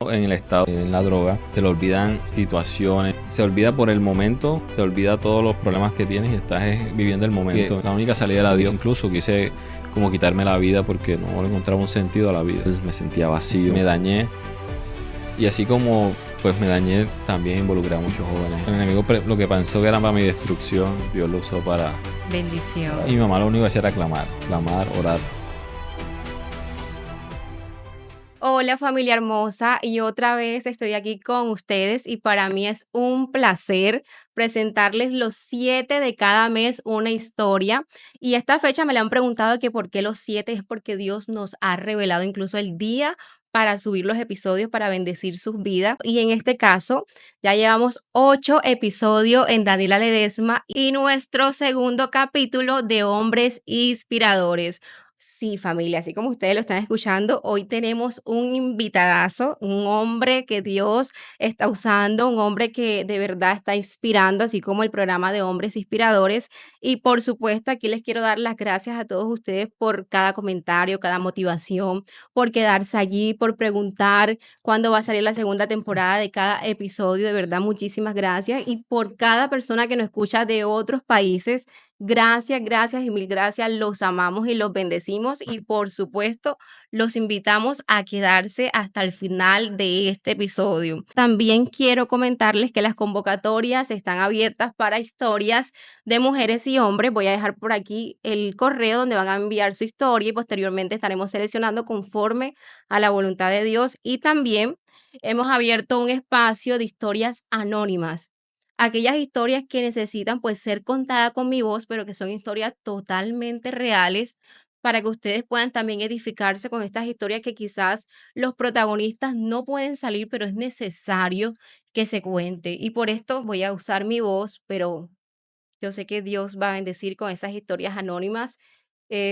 En el estado, en la droga, se le olvidan situaciones, se olvida por el momento, se olvida todos los problemas que tienes y estás viviendo el momento. La única salida era Dios. Incluso quise como quitarme la vida porque no le encontraba un sentido a la vida. Me sentía vacío, me dañé. Y así como pues me dañé, también involucré a muchos jóvenes. El enemigo lo que pensó que era para mi destrucción, Dios lo usó para bendición. Y mi mamá lo único que hacía era clamar, orar. Hola familia hermosa, y otra vez estoy aquí con ustedes y para mí es un placer presentarles los 7 de cada mes una historia. Y esta fecha me la han preguntado que por qué los 7, es porque Dios nos ha revelado incluso el día para subir los episodios para bendecir sus vidas. Y en este caso ya llevamos 8 episodios en Daniela Ledesma y nuestro segundo capítulo de Hombres Inspiradores. Sí, familia, así como ustedes lo están escuchando, hoy tenemos un invitadazo, un hombre que Dios está usando, un hombre que de verdad está inspirando, así como el programa de Hombres Inspiradores. Y por supuesto, aquí les quiero dar las gracias a todos ustedes por cada comentario, cada motivación, por quedarse allí, por preguntar cuándo va a salir la segunda temporada de cada episodio. De verdad, muchísimas gracias. Y por cada persona que nos escucha de otros países. Gracias, gracias y mil gracias. Los amamos y los bendecimos y por supuesto los invitamos a quedarse hasta el final de este episodio. También quiero comentarles que las convocatorias están abiertas para historias de mujeres y hombres. Voy a dejar por aquí el correo donde van a enviar su historia y posteriormente estaremos seleccionando conforme a la voluntad de Dios. Y también hemos abierto un espacio de historias anónimas, aquellas historias que necesitan pues ser contadas con mi voz, pero que son historias totalmente reales para que ustedes puedan también edificarse con estas historias que quizás los protagonistas no pueden salir, pero es necesario que se cuente. Y por esto voy a usar mi voz, pero yo sé que Dios va a bendecir con esas historias anónimas.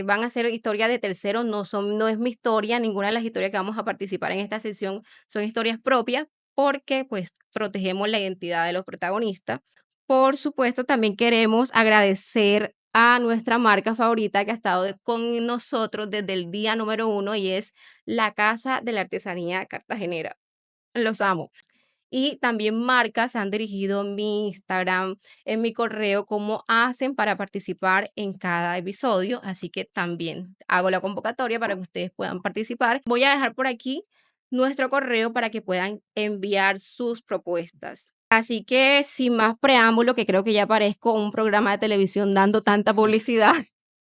Van a ser historias de terceros, no es mi historia, ninguna de las historias que vamos a participar en esta sesión son historias propias porque pues protegemos la identidad de los protagonistas. Por supuesto, también queremos agradecer a nuestra marca favorita que ha estado con nosotros desde el día número 1 y es la Casa de la Artesanía Cartagenera. Los amo. Y también marcas se han dirigido en mi Instagram, en mi correo, cómo hacen para participar en cada episodio. Así que también hago la convocatoria para que ustedes puedan participar. Voy a dejar por aquí nuestro correo para que puedan enviar sus propuestas. Así que sin más preámbulo, que creo que ya parezco un programa de televisión dando tanta publicidad.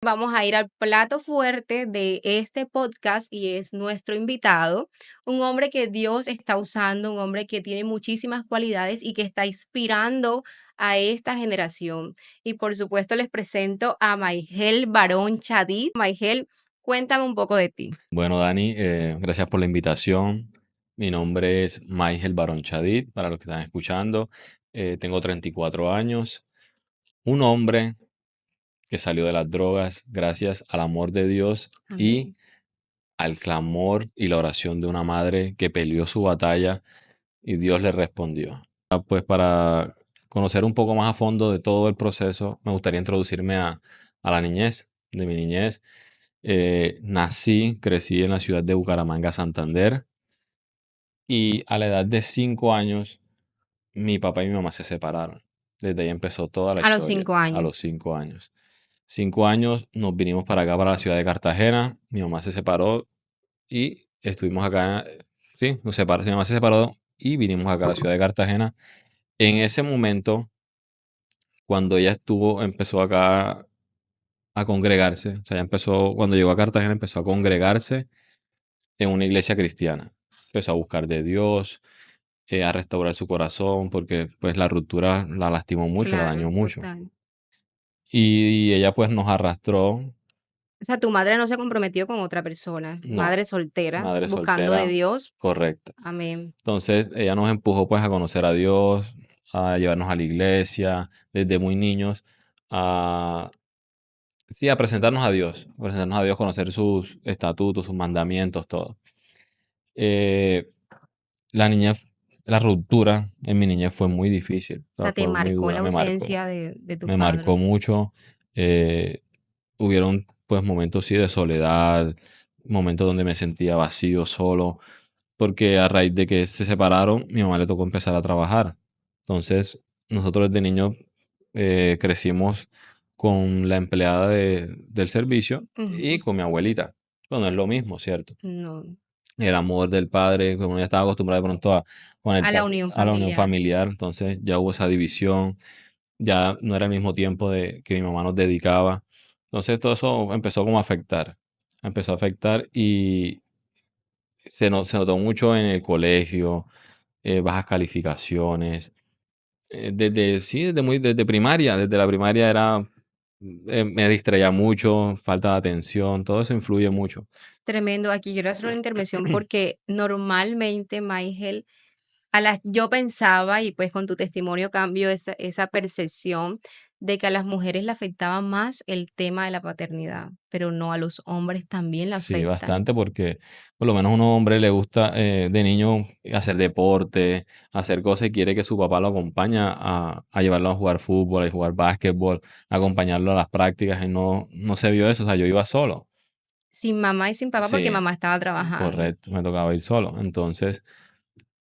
Vamos a ir al plato fuerte de este podcast y es nuestro invitado, un hombre que Dios está usando, un hombre que tiene muchísimas cualidades y que está inspirando a esta generación. Y por supuesto les presento a Maigel Barón Chadid. Maigel, cuéntame un poco de ti. Bueno, Dani, gracias por la invitación. Mi nombre es Maigel Barón Chadid, para los que están escuchando. Tengo 34 años. Un hombre que salió de las drogas gracias al amor de Dios y Amén. al clamor y la oración de una madre que peleó su batalla y Dios le respondió. Pues para conocer un poco más a fondo de todo el proceso, me gustaría introducirme a la niñez, de mi niñez. Crecí en la ciudad de Bucaramanga, Santander, y a la edad de 5 años, mi papá y mi mamá se separaron. Desde ahí empezó toda la A los historia, 5 a años. los 5 años. 5 años nos vinimos para acá, para la ciudad de Cartagena. Mi mamá se separó y estuvimos acá. Sí, mi mamá se separó y vinimos acá a la ciudad de Cartagena. En ese momento, cuando ella empezó acá a congregarse, o sea, cuando llegó a Cartagena, empezó a congregarse en una iglesia cristiana. Empezó a buscar de Dios, a restaurar su corazón, porque pues la ruptura la lastimó mucho, la dañó Claro, mucho. total. Y ella pues nos arrastró, O sea, tu madre no se comprometió con otra persona, no, madre soltera, madre buscando de soltera, Dios. correcta. Amén. Entonces ella nos empujó pues a conocer a Dios, a llevarnos a la iglesia, desde muy niños, a, sí, a presentarnos a Dios, conocer sus estatutos, sus mandamientos, todo. Eh, la niñez, la ruptura en mi niñez fue muy difícil, o O sea, sea, te fue muy marcó la dura, ausencia de tu me marcó padre. mucho. Hubieron pues momentos sí de soledad, momentos donde me sentía vacío, solo, porque a raíz de que se separaron, mi mamá le tocó empezar a trabajar. Entonces, nosotros desde niños crecimos con la empleada del servicio y Ujú. con mi abuelita. Bueno, es lo mismo, ¿cierto? No, El amor del padre, como ya estaba acostumbrado de pronto con a la unión a la unión familiar. familiar, entonces ya hubo esa división, ya no era el mismo tiempo que mi mamá nos dedicaba. Entonces todo eso empezó como a afectar, empezó a afectar y se notó mucho en el colegio, bajas calificaciones, sí, desde primaria, desde la primaria era, me distraía mucho, falta de atención, todo eso influye mucho. Tremendo. Aquí quiero hacer una intervención porque normalmente, Maigel, yo pensaba, y pues con tu testimonio cambio esa percepción de que a las mujeres le afectaba más el tema de la paternidad, pero no, a los hombres también le Sí, afectan. bastante porque por lo menos a un hombre le gusta de niño hacer deporte, hacer cosas y quiere que su papá lo acompañe a llevarlo a jugar fútbol, a jugar básquetbol, a acompañarlo a las prácticas y no se vio eso, o sea, yo iba solo. Sin mamá y sin papá porque Sí, mamá estaba trabajando. correcto, me tocaba ir solo. Entonces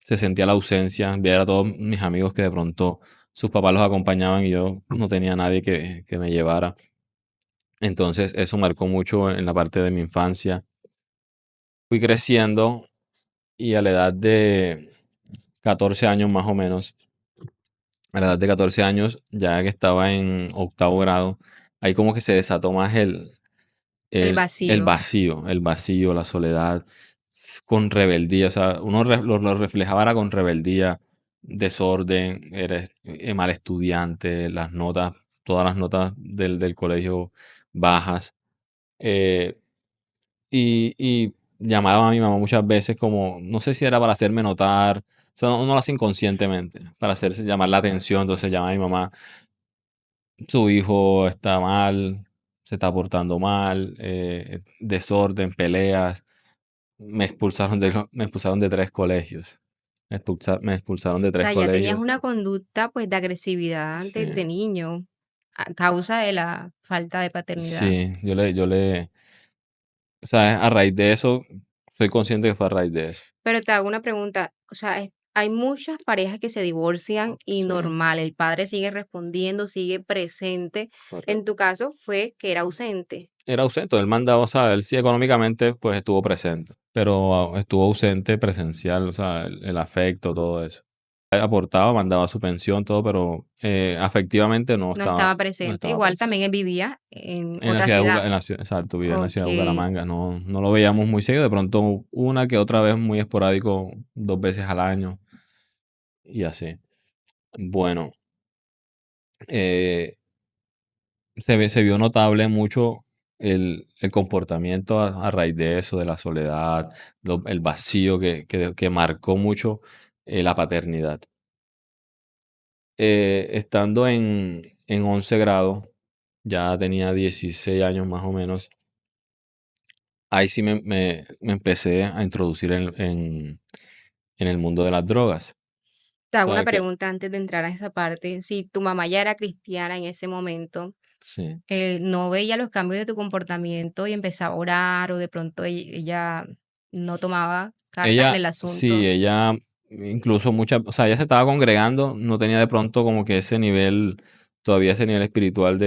se sentía la ausencia, ver a todos mis amigos que de pronto sus papás los acompañaban y yo no tenía nadie que me llevara. Entonces eso marcó mucho en la parte de mi infancia. Fui creciendo y a la edad de 14 años más o menos, a la edad de 14 años, ya que estaba en octavo grado, ahí como que se desató más El vacío. el vacío, la soledad, con rebeldía, o sea, uno lo reflejaba era con rebeldía, desorden, eres mal estudiante, las notas, todas las notas del colegio bajas, eh, y llamaba a mi mamá muchas veces como, no sé si era para hacerme notar, o sea, uno lo hace inconscientemente, para hacerse llamar la atención, entonces llamaba a mi mamá, su hijo está mal, se está portando mal, desorden, peleas, me expulsaron de 3 colegios, me expulsaron de O 3 sea, ya tenías colegios, una conducta pues de agresividad sí, desde niño a causa de la falta de paternidad. sí, o sea, a raíz de eso, soy consciente que fue a raíz de eso, Pero te hago una pregunta, o sea, hay muchas parejas que se divorcian y sí, normal, el padre sigue respondiendo, sigue presente. En correcto. tu caso fue que era ausente. Era ausente, él mandaba, o sea, él sí económicamente pues estuvo presente, pero estuvo ausente presencial, o sea, el afecto, todo eso. Él aportaba, mandaba su pensión, todo, pero afectivamente No estaba no presente. estaba Igual presente. también él vivía en En la otra ciudad ciudad. exacto, vivía en la Ok. ciudad de Bucaramanga, no lo veíamos muy seguido, de pronto una que otra vez muy esporádico, 2 veces al año y así. Bueno, eh, se vio notable mucho el comportamiento a raíz de eso, de la soledad, el vacío que marcó mucho la paternidad. Estando en 11 grado, ya tenía 16 años más o menos, ahí sí me empecé a introducir en el mundo de las drogas. Te hago una ¿Sabes qué? pregunta antes de entrar a esa parte. Si tu mamá ya era cristiana en ese momento, Sí. no veía los cambios de tu comportamiento y empezaba a orar o de pronto ella no tomaba cartas en Ella, el sí, asunto. ella incluso muchas, o sea, ella se estaba congregando, no tenía de pronto como que ese nivel, todavía ese nivel espiritual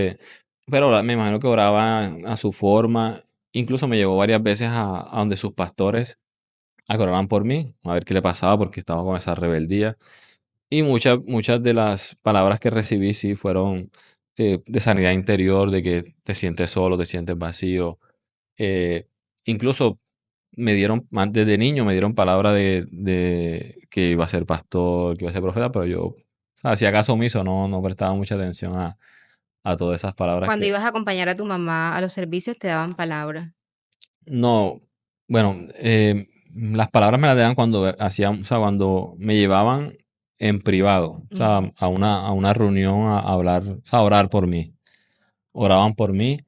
pero me imagino que oraba a su forma, incluso me llevó varias veces a donde sus pastores a que oraran por mí, a ver qué le pasaba porque estaba con esa rebeldía. Y muchas de las palabras que recibí sí fueron de sanidad interior, de que te sientes solo, te sientes vacío, incluso desde niño me dieron palabra de que iba a ser pastor, que iba a ser profeta, pero yo, o sea, hacía caso omiso, no prestaba mucha atención a todas esas palabras Cuando que ibas a acompañar a tu mamá a los servicios te daban palabras. no, bueno, las palabras me las daban cuando hacían, o sea, cuando me llevaban en privado, o sea, Ujú. a una reunión a hablar, o sea, a orar por mí. Oraban por mí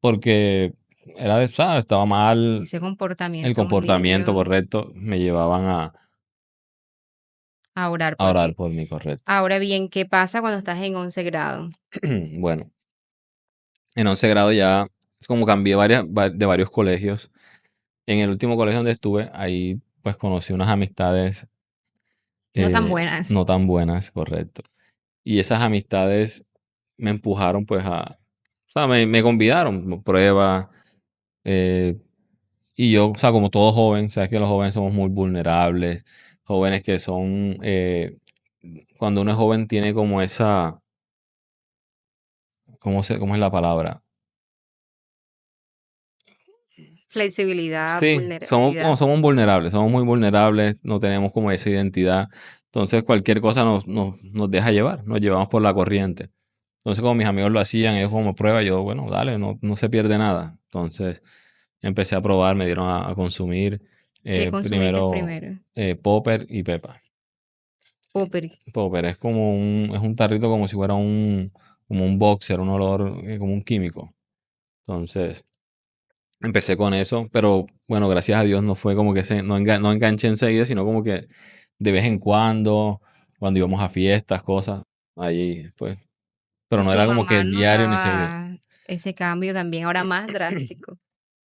porque o sea, estaba mal Ese el comportamiento de un comportamiento niño correcto, me llevaban a orar a por orar ti. por mí, correcto. Ahora bien, ¿qué pasa cuando estás en 11 grado? Bueno, en 11 grado ya es como cambié de varios colegios. En el último colegio donde estuve, ahí pues conocí unas amistades No tan buenas. no tan buenas, correcto. Y esas amistades me empujaron pues o sea, me convidaron, prueba, eh, y yo, o sea, como todo joven, sabes que los jóvenes somos muy vulnerables, jóvenes que son, cuando uno es joven tiene como esa, cómo es la palabra? Flexibilidad, Sí, vulnerabilidad. somos vulnerables, somos muy vulnerables, no tenemos como esa identidad. Entonces cualquier cosa nos deja llevar, nos llevamos por la corriente. Entonces como mis amigos lo hacían, ellos como prueba, yo, bueno, dale, no se pierde nada. Entonces empecé a probar, me dieron a consumir ¿Qué consumiste primero primero? Popper y Pepa. Popper. Popper es un tarrito como si fuera como un boxer, un olor como un químico. Entonces empecé con eso, pero bueno, gracias a Dios no fue como que no enganché enseguida, sino como que de vez en cuando íbamos a fiestas, cosas, ahí pues, pero ¿Y no tu era como que mamá diario ni seguido. notaba ese cambio también ahora más drástico?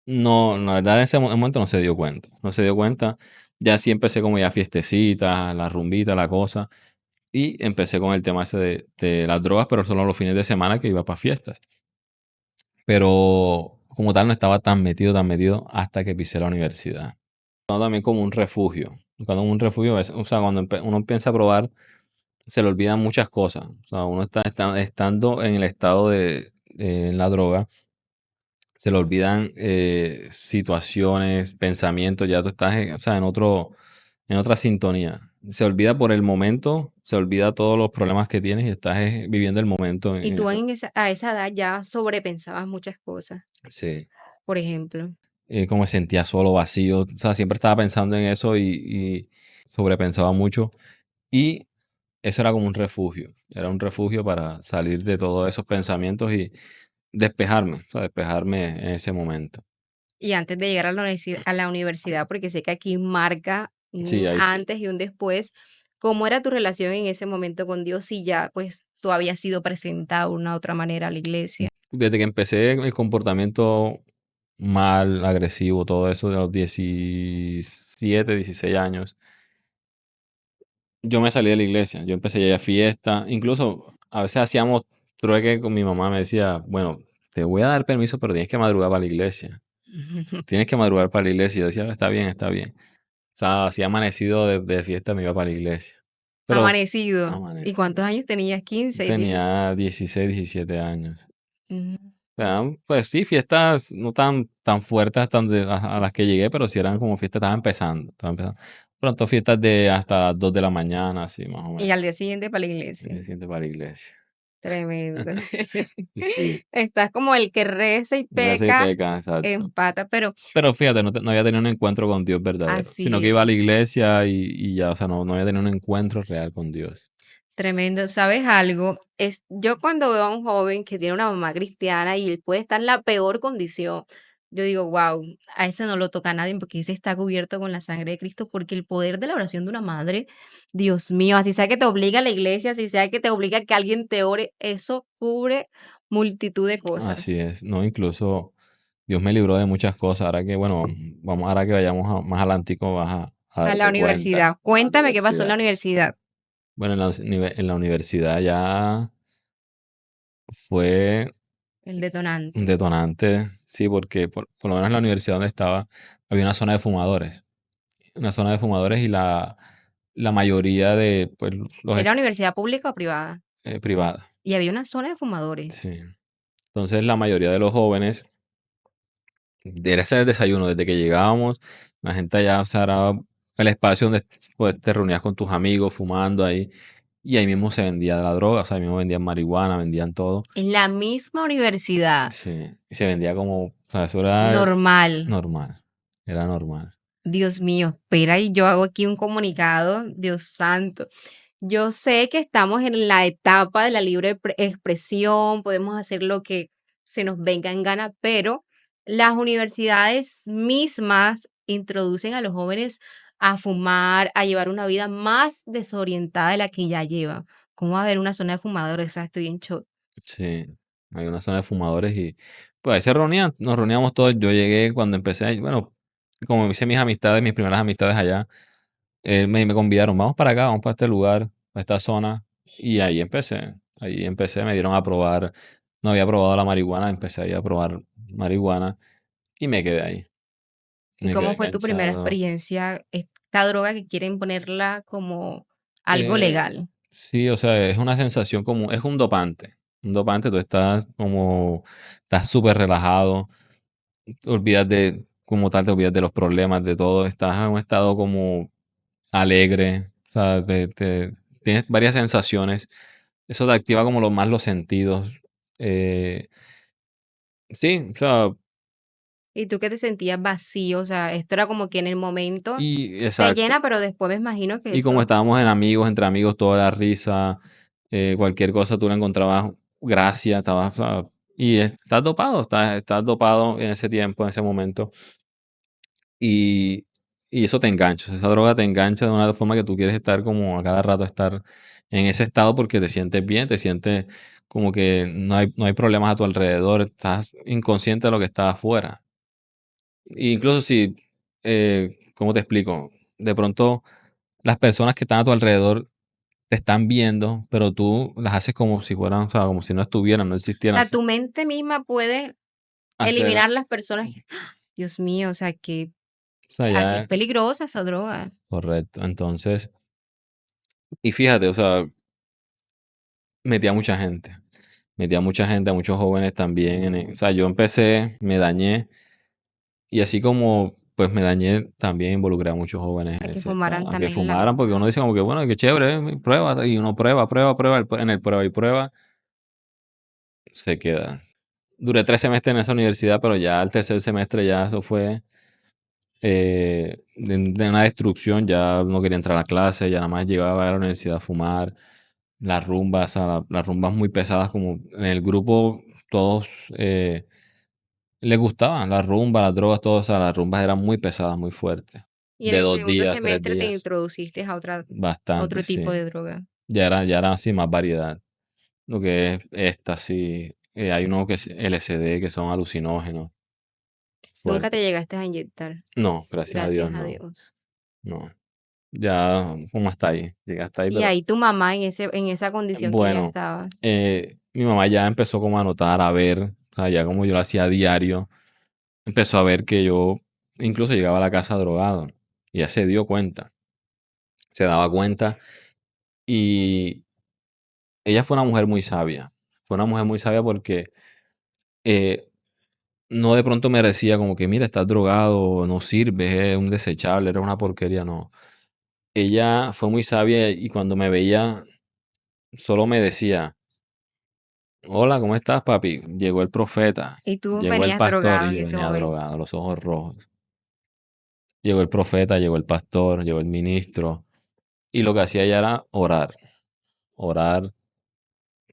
No, la verdad en ese momento no se dio cuenta, no se dio cuenta. Ya sí empecé como ya fiestecitas, la rumbita, la cosa, y empecé con el tema ese de las drogas, pero solo los fines de semana que iba para fiestas. Pero como tal no estaba tan metido hasta que pisé la universidad. También como un refugio. Cuando un refugio es, o sea, cuando uno empieza a probar, se le olvidan muchas cosas. O sea, uno estando en el estado en la droga, se le olvidan situaciones, pensamientos, ya tú estás o sea, en otra sintonía. Se olvida por el momento, se olvida todos los problemas que tienes y estás viviendo el momento Y en tú eso. a esa edad ya sobrepensabas muchas cosas, Sí. por ejemplo. Como me sentía solo, vacío. O sea, siempre estaba pensando en eso y sobrepensaba mucho. Y eso era como un refugio. Era un refugio para salir de todos esos pensamientos y despejarme, o sea, despejarme en ese momento. Y antes de llegar a a la universidad, porque sé que aquí marca Sí, un ahí sí. antes y un después, ¿cómo era tu relación en ese momento con Dios si ya pues tú habías sido presentado de una u otra manera a la iglesia? Desde que empecé el comportamiento mal, agresivo, todo eso de los 17, 16 años, yo me salí de la iglesia. Yo empecé a ir a fiesta. Incluso a veces hacíamos trueque con mi mamá. Me decía, bueno, te voy a dar permiso, pero tienes que madrugar para la iglesia. Tienes que madrugar para la iglesia. Yo decía, está bien, está bien. O sea, así amanecido de fiesta me iba para la iglesia. Pero Amanecido. ¿Y cuántos amanecido. años tenías? 15, 10. Tenía 16, 17 años. Mm. Pues sí, fiestas no tan fuertes a las que llegué, pero sí eran como fiestas, estaba empezando. Estaba empezando. Pronto fiestas de hasta las 2 de la mañana, así más o Y menos. al día siguiente para la iglesia. Se siente para la iglesia. Tremendo. Sí, Estás como el que reza y gracias y peca, peca, exacto. empata, pero Pero fíjate, no había tenido un encuentro con Dios verdadero, sino que así iba a la es. iglesia y ya, o sea, no había tenido un encuentro real con Dios. Tremendo. ¿Sabes algo? Yo cuando veo a un joven que tiene una mamá cristiana y él puede estar en la peor condición, yo digo, wow, a ese no lo toca a nadie porque ese está cubierto con la sangre de Cristo, porque el poder de la oración de una madre, Dios mío, así sea que te obliga a la iglesia, así sea que te obliga a que alguien te ore, eso cubre multitud de cosas. Así es, no, incluso Dios me libró de muchas cosas. Ahora que, bueno, ahora que vayamos más adelantico a A la darte cuenta. universidad. A la Cuéntame qué pasó en la universidad. universidad. Bueno, en la universidad ya fue El un detonante. detonante, sí, porque por lo menos en la universidad donde estaba había una zona de fumadores. Una zona de fumadores y la mayoría de pues, ¿Era universidad pública o privada? privada. Y había una zona de fumadores. Sí. Entonces la mayoría de los jóvenes, era ese el desayuno, desde que llegábamos, la gente allá se hará el espacio donde pues, te reunías con tus amigos fumando ahí, y ahí mismo se vendía la droga, o sea, ahí mismo vendían marihuana, vendían todo. En la misma universidad. Sí, y se vendía como, o sea, eso era Normal. normal, era normal. Dios mío, espera, y yo hago aquí un comunicado, Dios santo. Yo sé que estamos en la etapa de la libre expresión, podemos hacer lo que se nos venga en gana, pero las universidades mismas introducen a los jóvenes a fumar, a llevar una vida más desorientada de la que ya llevan. ¿Cómo va a haber una zona de fumadores? O sea, estoy en shock. Sí, hay una zona de fumadores y pues ahí se reunían, nos reuníamos todos. Yo llegué cuando empecé, bueno, como hice mis amistades, mis primeras amistades allá, me convidaron, vamos para acá, vamos para este lugar, para esta zona. Y ahí empecé, me dieron a probar, no había probado la marihuana, empecé ahí a probar marihuana y me quedé ahí, ¿Y me cómo quedé fue tu primera enganchado. experiencia? Esta droga que quieren ponerla como algo Eh, legal. sí, o sea, es una sensación como, es un dopante, tú estás como, estás súper relajado, te olvidas como tal, te olvidas de los problemas, de todo, estás en un estado como alegre, o sea, tienes varias sensaciones, eso te activa como más los sentidos. Sí, o sea, ¿Y tú que te sentías vacío? O sea, esto era como que en el momento y te exacto. llena, pero después me imagino que Y como eso, estábamos en amigos, entre amigos, toda la risa, cualquier cosa tú le encontrabas gracia, estabas, y estás dopado en ese tiempo, en ese momento, y, y eso te engancha, esa droga te engancha de una forma que tú quieres estar como a cada rato estar en ese estado porque te sientes bien, te sientes como que no hay problemas a tu alrededor, estás inconsciente de lo que está afuera. E incluso si, ¿cómo te explico? De pronto las personas que están a tu alrededor te están viendo, pero tú las haces como si fueran, o sea, como si no estuvieran, no o existieran. sea, tu mente misma puede Hacer, eliminar las personas que, ¡ah! Dios mío, o sea, que o sea, así es ya, peligrosa esa droga. correcto. Entonces, y fíjate, o sea, metí a mucha gente, a muchos jóvenes también. O sea, yo empecé, me dañé, y así como pues me dañé, también involucré a muchos jóvenes A en que ese fumaran estado, a que también en la fumaran, porque uno misma. dice como que, bueno, qué chévere, prueba, y uno prueba, prueba, prueba, en el prueba y prueba, se queda. Duré 3 semestres en esa universidad, pero ya al tercer semestre ya eso fue de una destrucción, ya no quería entrar a clase, ya nada más llegaba a la universidad a fumar, las rumbas, las rumbas muy pesadas, como en el grupo todos les gustaban las rumbas, las drogas, todo, o sea, las rumbas eran muy pesadas, muy fuertes, Y en de el dos segundo días, tres semestre te días, introduciste a bastante, otro tipo sí. de droga. Ya era así más variedad, lo que es esta, sí. Hay uno que es LSD, que son alucinógenos, Nunca te fuertes. llegaste a inyectar, No, gracias a Dios, gracias a no, Dios. no. Ya, como hasta ahí, llegué hasta ahí, Y pero ahí tu mamá en esa condición que ella bueno, estaba. mi mamá ya empezó como a notar, a ver, o sea, ya como yo lo hacía a diario, empezó a ver que yo incluso llegaba a la casa drogado. Y ya se dio cuenta, se daba cuenta. Y ella fue una mujer muy sabia. Fue una mujer muy sabia porque eh, no de pronto me decía como que, mira, estás drogado, no sirves, es un desechable, era una porquería, no. Ella fue muy sabia y cuando me veía, solo me decía, hola, ¿cómo estás, papi? Llegó el profeta, Y tú llegó el venías pastor drogado y en yo ese venía momento. drogado, los ojos rojos. Llegó el profeta, llegó el pastor, llegó el ministro y lo que hacía ella era orar, orar,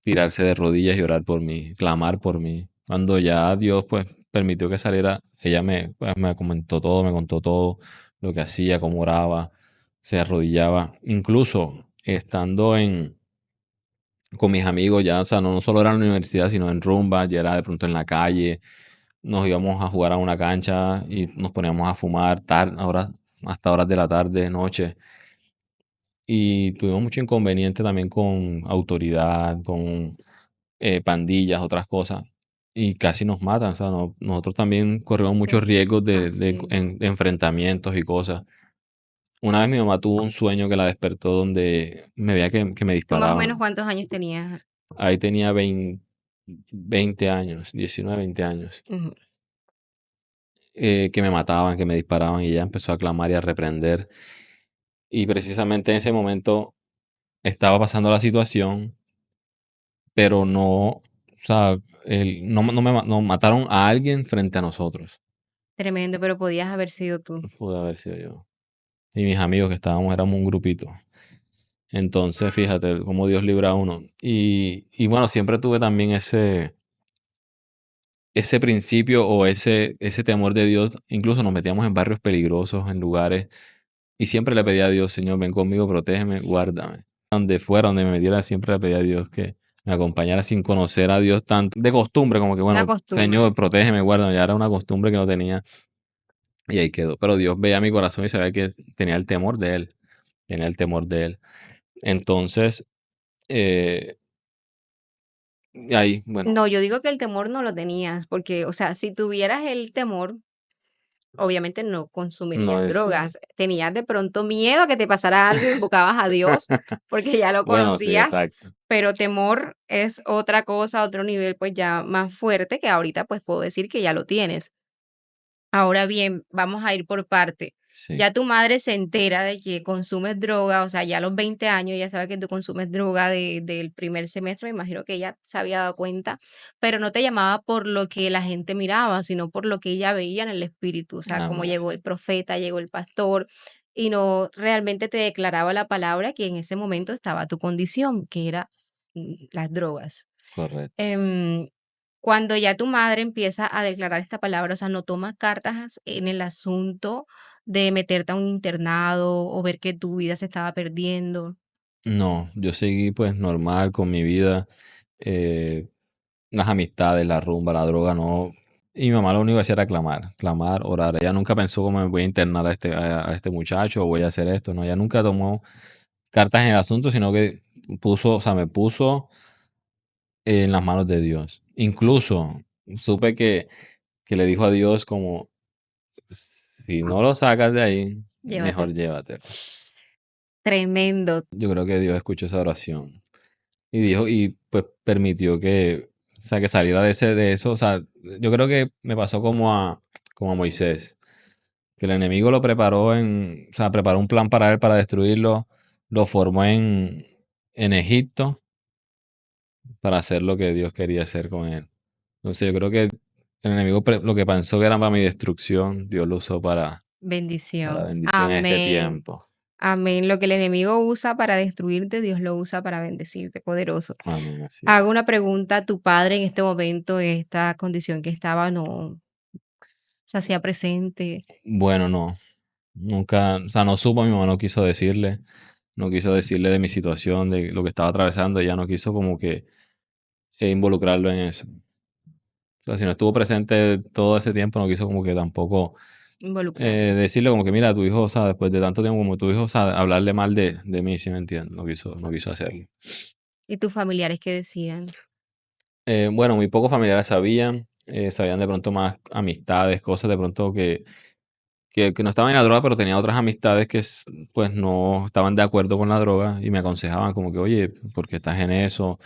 tirarse de rodillas y orar por mí, clamar por mí. Cuando ya Dios pues permitió que saliera, ella pues, me comentó todo, me contó todo lo que hacía, cómo oraba, se arrodillaba, incluso estando con mis amigos ya, o sea, no solo era en la universidad, sino en rumba, ya era de pronto en la calle, nos íbamos a jugar a una cancha y nos poníamos a fumar hasta horas de la tarde, noche. Y tuvimos mucho inconveniente también con autoridad, con pandillas, otras cosas. Y casi nos matan. O sea, nosotros también corrimos Sí, muchos riesgos así. de enfrentamientos y cosas. Una vez mi mamá tuvo un sueño que la despertó donde me veía que me ¿Tú más o menos disparaban. cuántos años tenías? Ahí tenía 20 años, 19 20 años. Ujú. Que me mataban, que me disparaban y ella empezó a clamar y a reprender. Y precisamente en ese momento estaba pasando la situación, pero no, o sea, no mataron a alguien frente a nosotros. Tremendo, pero podías haber sido tú. Pudo haber sido yo. Y mis amigos que estábamos, éramos un grupito. Entonces, fíjate cómo Dios libra a uno. Y bueno, siempre tuve también ese principio o ese temor de Dios. Incluso nos metíamos en barrios peligrosos, en lugares, y siempre le pedía a Dios, Señor, ven conmigo, protégeme, guárdame. Donde fuera, donde me metiera, siempre le pedía a Dios que me acompañara sin conocer a Dios tanto. De costumbre, como que, Una bueno, costumbre. Señor, protégeme, guárdame. Ya era una costumbre que no tenía. y ahí quedó. Pero Dios veía mi corazón y sabía que tenía el temor de Él, tenía el temor de Él. Entonces, eh, ahí, bueno, No, yo digo que el temor no lo tenías, porque, o sea, si tuvieras el temor, obviamente no no consumirías es, drogas. Tenías de pronto miedo a que te pasara algo, invocabas a Dios porque ya lo bueno, sí, conocías, exacto. pero temor es otra cosa, otro nivel pues ya más fuerte que ahorita pues puedo decir que ya lo tienes. Ahora bien, vamos a ir por parte. Sí, Ya tu madre se entera de que consumes droga, o sea, ya a los 20 años ya sabe que tú consumes droga del primer semestre, me imagino que ella se había dado cuenta, pero no te llamaba por lo que la gente miraba, sino por lo que ella veía en el espíritu, o sea, como amén, llegó el profeta, llegó el pastor, y no realmente te declaraba la palabra que en ese momento estaba tu condición, que era las drogas. correcto. Em, Cuando ya tu madre empieza a declarar esta palabra, o sea, no toma cartas en el asunto de meterte a un internado o ver que tu vida se estaba perdiendo. No, yo seguí pues normal con mi vida, eh, las amistades, la rumba, la droga, no. Y mi mamá lo único que hacía era clamar, clamar, orar. Ella nunca pensó como me voy a internar a este muchacho o voy a hacer esto, no. Ella nunca tomó cartas en el asunto, sino que puso, o sea, me puso en las manos de Dios. Incluso supe que le dijo a Dios como, si no lo sacas de ahí, mejor Llévatelo. llévatelo. Tremendo. Yo creo que Dios escuchó esa oración. Y dijo, y pues permitió que, o sea, que saliera de eso. O sea, yo creo que me pasó como a Moisés, que el enemigo lo preparó o sea, preparó un plan para él para destruirlo, lo formó en Egipto para hacer lo que Dios quería hacer con él. Entonces yo creo que el enemigo lo que pensó que era para mi destrucción, Dios lo usó para Bendición. bendición en este Amén. tiempo. Amén. Lo que el enemigo usa para destruirte, Dios lo usa para bendecirte. Poderoso. Amén, así es. Hago una pregunta. ¿Tu padre en este momento, en esta condición que estaba, no se hacía presente? Bueno, no, nunca, o sea, no supo, mi mamá no quiso decirle. No quiso decirle de mi situación, de lo que estaba atravesando, ella no quiso como que involucrarlo en eso. O sea, si no estuvo presente todo ese tiempo, no quiso como que tampoco Involucrarlo. decirle como que mira, tu hijo, o sea, después de tanto tiempo como tu hijo, o sea, hablarle mal de mí, si me entiendes, no quiso hacerlo. ¿Y tus familiares qué decían? Bueno, muy pocos familiares sabían, sabían de pronto más amistades, cosas de pronto que no estaban en la droga, pero tenía otras amistades que pues no estaban de acuerdo con la droga y me aconsejaban como que, oye, ¿por qué estás en eso?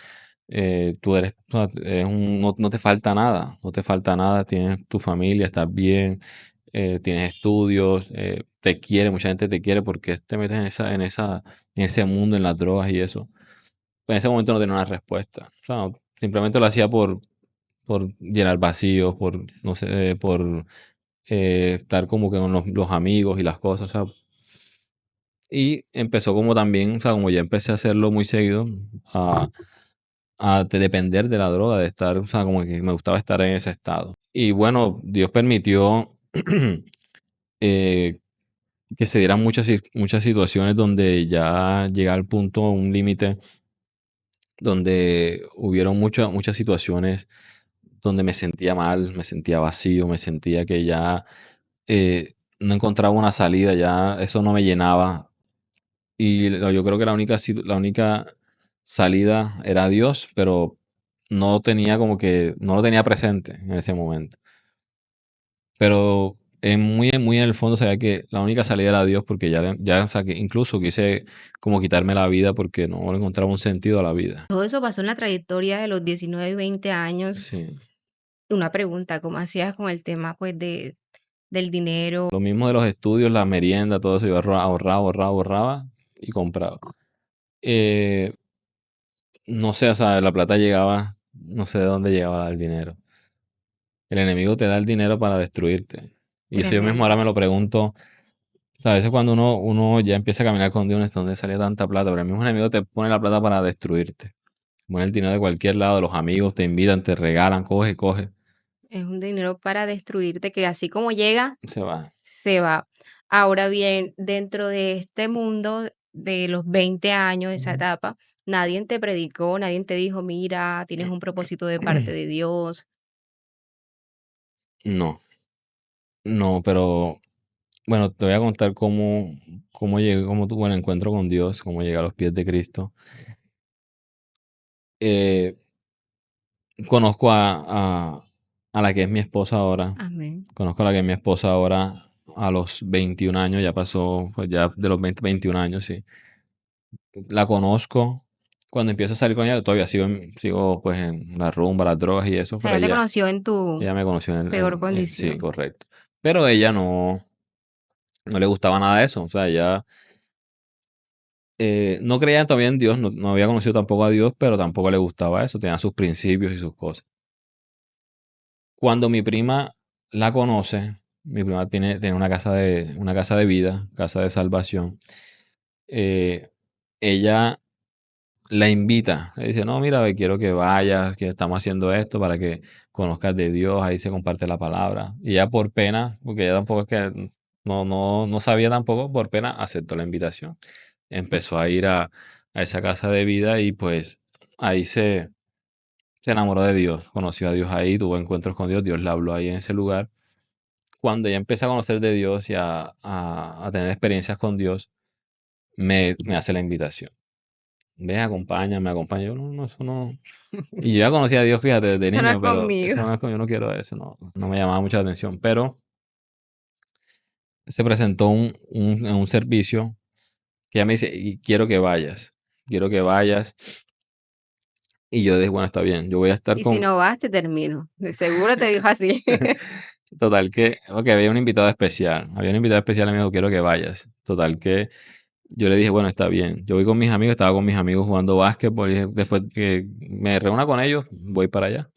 Tú eres, o sea, no, no te falta nada, no te falta nada, tienes tu familia, estás bien, tienes estudios, te quiere, mucha gente te quiere, porque te metes en ese mundo, en las drogas y eso? Pues en ese momento no tenía una respuesta. O sea, simplemente lo hacía por llenar vacíos, por, no sé, por estar como que con los amigos y las cosas, o sea, y empezó como también, o sea, como ya empecé a hacerlo muy seguido, a, depender de la droga, de estar, o sea, como que me gustaba estar en ese estado. Y bueno, Dios permitió eh, que se dieran muchas situaciones donde ya llegaba al punto, un límite, donde hubieron muchas situaciones donde me sentía mal, me sentía vacío, me sentía que ya no encontraba una salida, ya eso no me llenaba. Y yo creo que la única salida era Dios, pero no tenía como que, no lo tenía presente en ese momento. Pero muy en el fondo sabía que la única salida era Dios porque ya o sea, que incluso quise como quitarme la vida porque no le encontraba un sentido a la vida. Todo eso pasó en la trayectoria de los 19 y 20 años. Sí. Una pregunta, ¿cómo hacías con el tema, pues, del dinero? Lo mismo de los estudios, la merienda, todo eso, yo ahorraba y compraba. Eh, no sé, o sea, la plata llegaba, no sé de dónde llegaba el dinero. El enemigo te da el dinero para destruirte. Y eso yo mismo ahora Tremendo. me lo pregunto. O sea, a veces cuando uno ya empieza a caminar con Dios, ¿de dónde sale tanta plata? Pero el mismo enemigo te pone la plata para destruirte. Pone el dinero de cualquier lado, los amigos te invitan, te regalan, coge, coge, Es un dinero para destruirte que así como llega, se va. se va. Ahora bien, dentro de este mundo de los 20 años, esa etapa, nadie te predicó, nadie te dijo, mira, tienes un propósito de parte de Dios. No, no, pero Bueno, te voy a contar cómo llegué, cómo tuve el encuentro con Dios, cómo llegué a los pies de Cristo. Eh, Conozco a la que es mi esposa ahora. Amén. Conozco a la que es mi esposa ahora a los 21 años, ya pasó, pues ya de los 20, 21 años, sí. La conozco. Cuando empiezo a salir con ella, todavía sigo pues en la rumba, las drogas y O eso, sea, pero ya te conoció en tu ella me conoció peor sí, condición. correcto. Pero ella no le gustaba nada de eso. O sea, ella no creía todavía en Dios, no había conocido tampoco a Dios, pero tampoco le gustaba eso, tenía sus principios y sus cosas. Cuando mi prima la conoce, mi prima tiene una casa de vida, casa de salvación, eh, ella la invita, le dice, no, mira, ve, quiero que vayas, que estamos haciendo esto para que conozcas de Dios, ahí se comparte la palabra. Y ella por pena, porque ella tampoco es que no sabía tampoco, por pena aceptó la invitación. Empezó a ir a esa casa de vida y pues ahí se enamoró de Dios, conoció a Dios ahí, tuvo encuentros con Dios, Dios le habló ahí en ese lugar. Cuando ella empieza a conocer de Dios y a tener experiencias con Dios, me hace la invitación. Ven, acompáñame, acompáñame. Yo, no, no, eso no. Y yo ya conocía a Dios, fíjate, desde Eso no es niño, pero conmigo. eso no es yo no quiero eso, no me llamaba mucha atención. Pero se presentó en un servicio que ella me dice, y quiero que vayas. Y yo dije, bueno, está bien, yo voy a estar Y si con... no vas, te termino. De seguro te dijo así. Total que, ok, había un invitado especial y me dijo, quiero que vayas. Total que yo le dije, bueno, está bien, yo voy con mis amigos, estaba con mis amigos jugando básquetbol y dije, después que me reúna con ellos, voy para allá.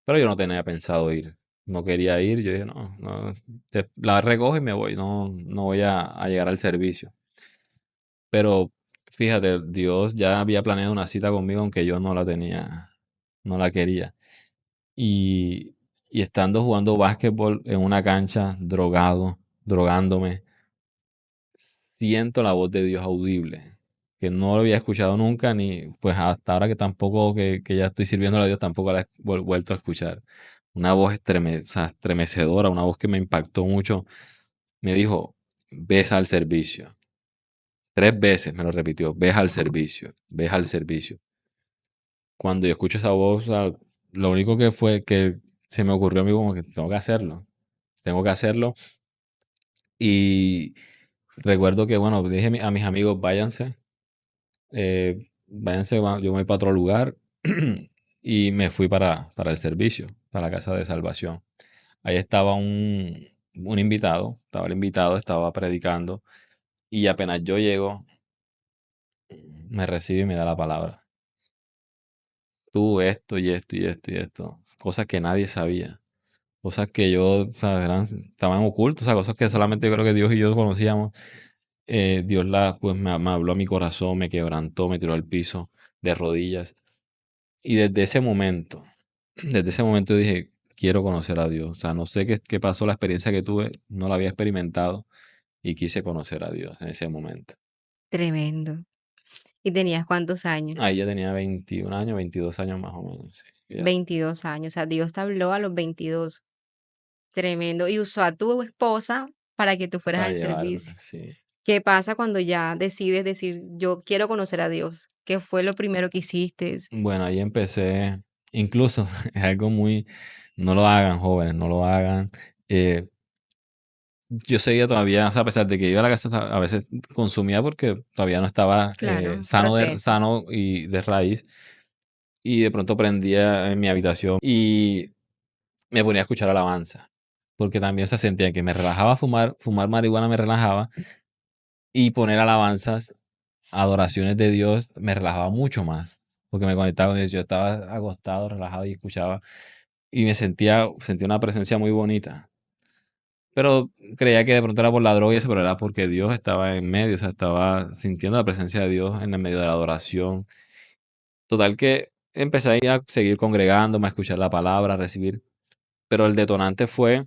Pero yo no tenía pensado ir, no quería ir, yo dije, no, la recojo y me voy, no voy a llegar al servicio. Pero fíjate, Dios ya había planeado una cita conmigo aunque yo no la tenía, no la quería. Y, y estando jugando básquetbol en una cancha, drogándome, siento la voz de Dios audible, que no lo había escuchado nunca, ni pues hasta ahora que tampoco, que ya estoy sirviendo a Dios, tampoco la he vuelto a escuchar. Una voz o sea, estremecedora, una voz que me impactó mucho. Me dijo, ves al servicio. 3 veces me lo repitió, ves al servicio, ves al servicio. Cuando yo escucho esa voz, o sea, lo único que fue que se me ocurrió a mí como que tengo que hacerlo. Y recuerdo que, bueno, dije a mis amigos, váyanse, yo me voy para otro lugar. Y me fui para el servicio, para la casa de salvación. Ahí estaba un invitado, estaba el invitado, estaba predicando. Y apenas yo llego, me recibe y me da la palabra. Tú, esto y esto y esto y esto. Cosas que nadie sabía. Cosas que yo, o sea, estaban ocultas, o sea, cosas que solamente yo creo que Dios y yo conocíamos. Dios pues me habló a mi corazón, me quebrantó, me tiró al piso de rodillas. Y desde ese momento dije, quiero conocer a Dios. O sea, no sé qué pasó, la experiencia que tuve, no la había experimentado y quise conocer a Dios en ese momento. Tremendo. ¿Y tenías cuántos años? Ahí ya tenía 21 años, 22 años más o menos. Sí, 22 años. O sea, Dios te habló a los 22. Tremendo. Y usó a tu esposa para que tú fueras para al llevarme, servicio. sí. ¿Qué pasa cuando ya decides decir, yo quiero conocer a Dios? ¿Qué fue lo primero que hiciste? Bueno, ahí empecé, incluso es algo muy, no lo hagan jóvenes, no lo hagan. Eh, yo seguía todavía, o sea, a pesar de que iba a la casa, a veces consumía porque todavía no estaba Claro, proceso. sano y de raíz. Y de pronto prendía en mi habitación y me ponía a escuchar alabanza. Porque también se sentía que me relajaba fumar marihuana me relajaba y poner alabanzas, adoraciones de Dios me relajaba mucho más. Porque me conectaba con Dios. Yo estaba acostado, relajado y escuchaba y sentía una presencia muy bonita. Pero creía que de pronto era por la droga y eso, pero era porque Dios estaba en medio, o sea, estaba sintiendo la presencia de Dios en el medio de la adoración. Total que empecé ahí a seguir congregándome, a escuchar la palabra, a recibir. Pero el detonante fue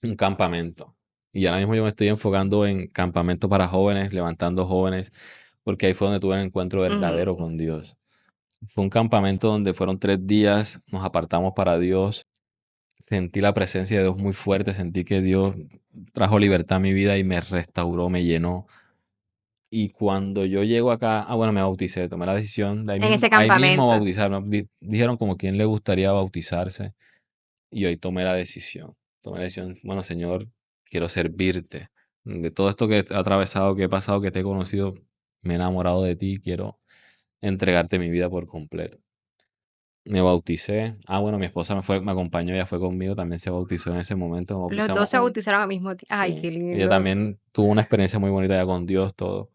un campamento. Y ahora mismo yo me estoy enfocando en campamento para jóvenes, levantando jóvenes, porque ahí fue donde tuve el encuentro verdadero Ujú. con Dios. Fue un campamento donde fueron 3 días, nos apartamos para Dios. sentí la presencia de Dios muy fuerte, sentí que Dios trajo libertad a mi vida y me restauró, me llenó. Y cuando yo llego acá, bueno, me bauticé, tomé la decisión de En ese ahí mismo campamento. bautizarme. Dijeron como quién le gustaría bautizarse y hoy tomé la decisión. Tomé la decisión, bueno, Señor, quiero servirte. De todo esto que he atravesado, que he pasado, que te he conocido, me he enamorado de ti, quiero entregarte mi vida por completo. Me bauticé. Bueno, mi esposa me acompañó, ella fue conmigo, también se bautizó en ese momento, nos Los 2 bautizamos se juntos. bautizaron al mismo tiempo. Ay, Sí. qué Ella lindos. también tuvo una experiencia muy bonita ya con Dios, todo.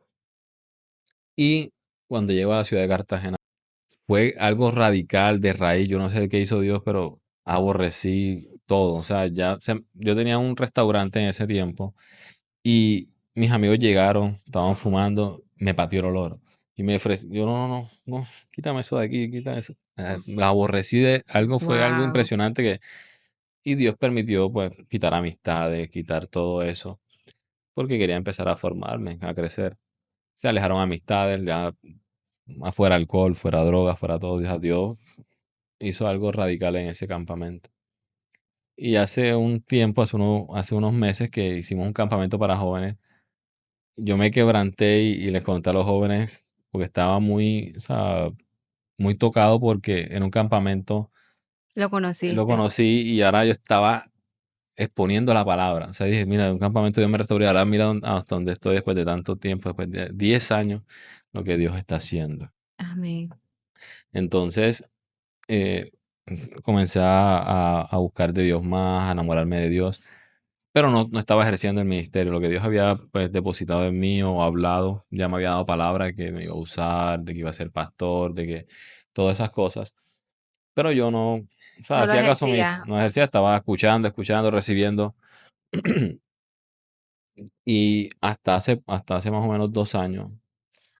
Y cuando llego a la ciudad de Cartagena, fue algo radical de raíz. Yo no sé qué hizo Dios, pero aborrecí todo. O sea, yo tenía un restaurante en ese tiempo y mis amigos llegaron, estaban fumando, me pateó el olor. Y me ofreció, yo no, quítame eso de aquí, quítame eso. La aborrecí fue algo Wow. impresionante y Dios permitió pues quitar amistades, quitar todo eso, porque quería empezar a formarme, a crecer. Se alejaron amistades, ya afuera alcohol, fuera droga, fuera todo. Dios hizo algo radical en ese campamento. Y hace un tiempo, hace unos meses que hicimos un campamento para jóvenes, yo me quebranté y les conté a los jóvenes, porque estaba muy, o sea, muy tocado porque en un campamento Lo lo conociste. conocí y ahora yo estaba exponiendo la palabra. O sea, dije, mira, en un campamento Dios me restauró y ahora mira hasta donde estoy después de tanto tiempo, después de 10 años, lo que Dios está haciendo. Amén. Entonces, eh, comencé a buscar de Dios más, a enamorarme de Dios, pero no estaba ejerciendo el ministerio. Lo que Dios había pues, depositado en mí o hablado, ya me había dado palabra de que me iba a usar, de que iba a ser pastor, de que todas esas cosas. Pero yo no, o sea, No lo hacía caso omiso, ejercía. no ejercía, estaba escuchando, recibiendo. Y hasta hace más o menos 2 años,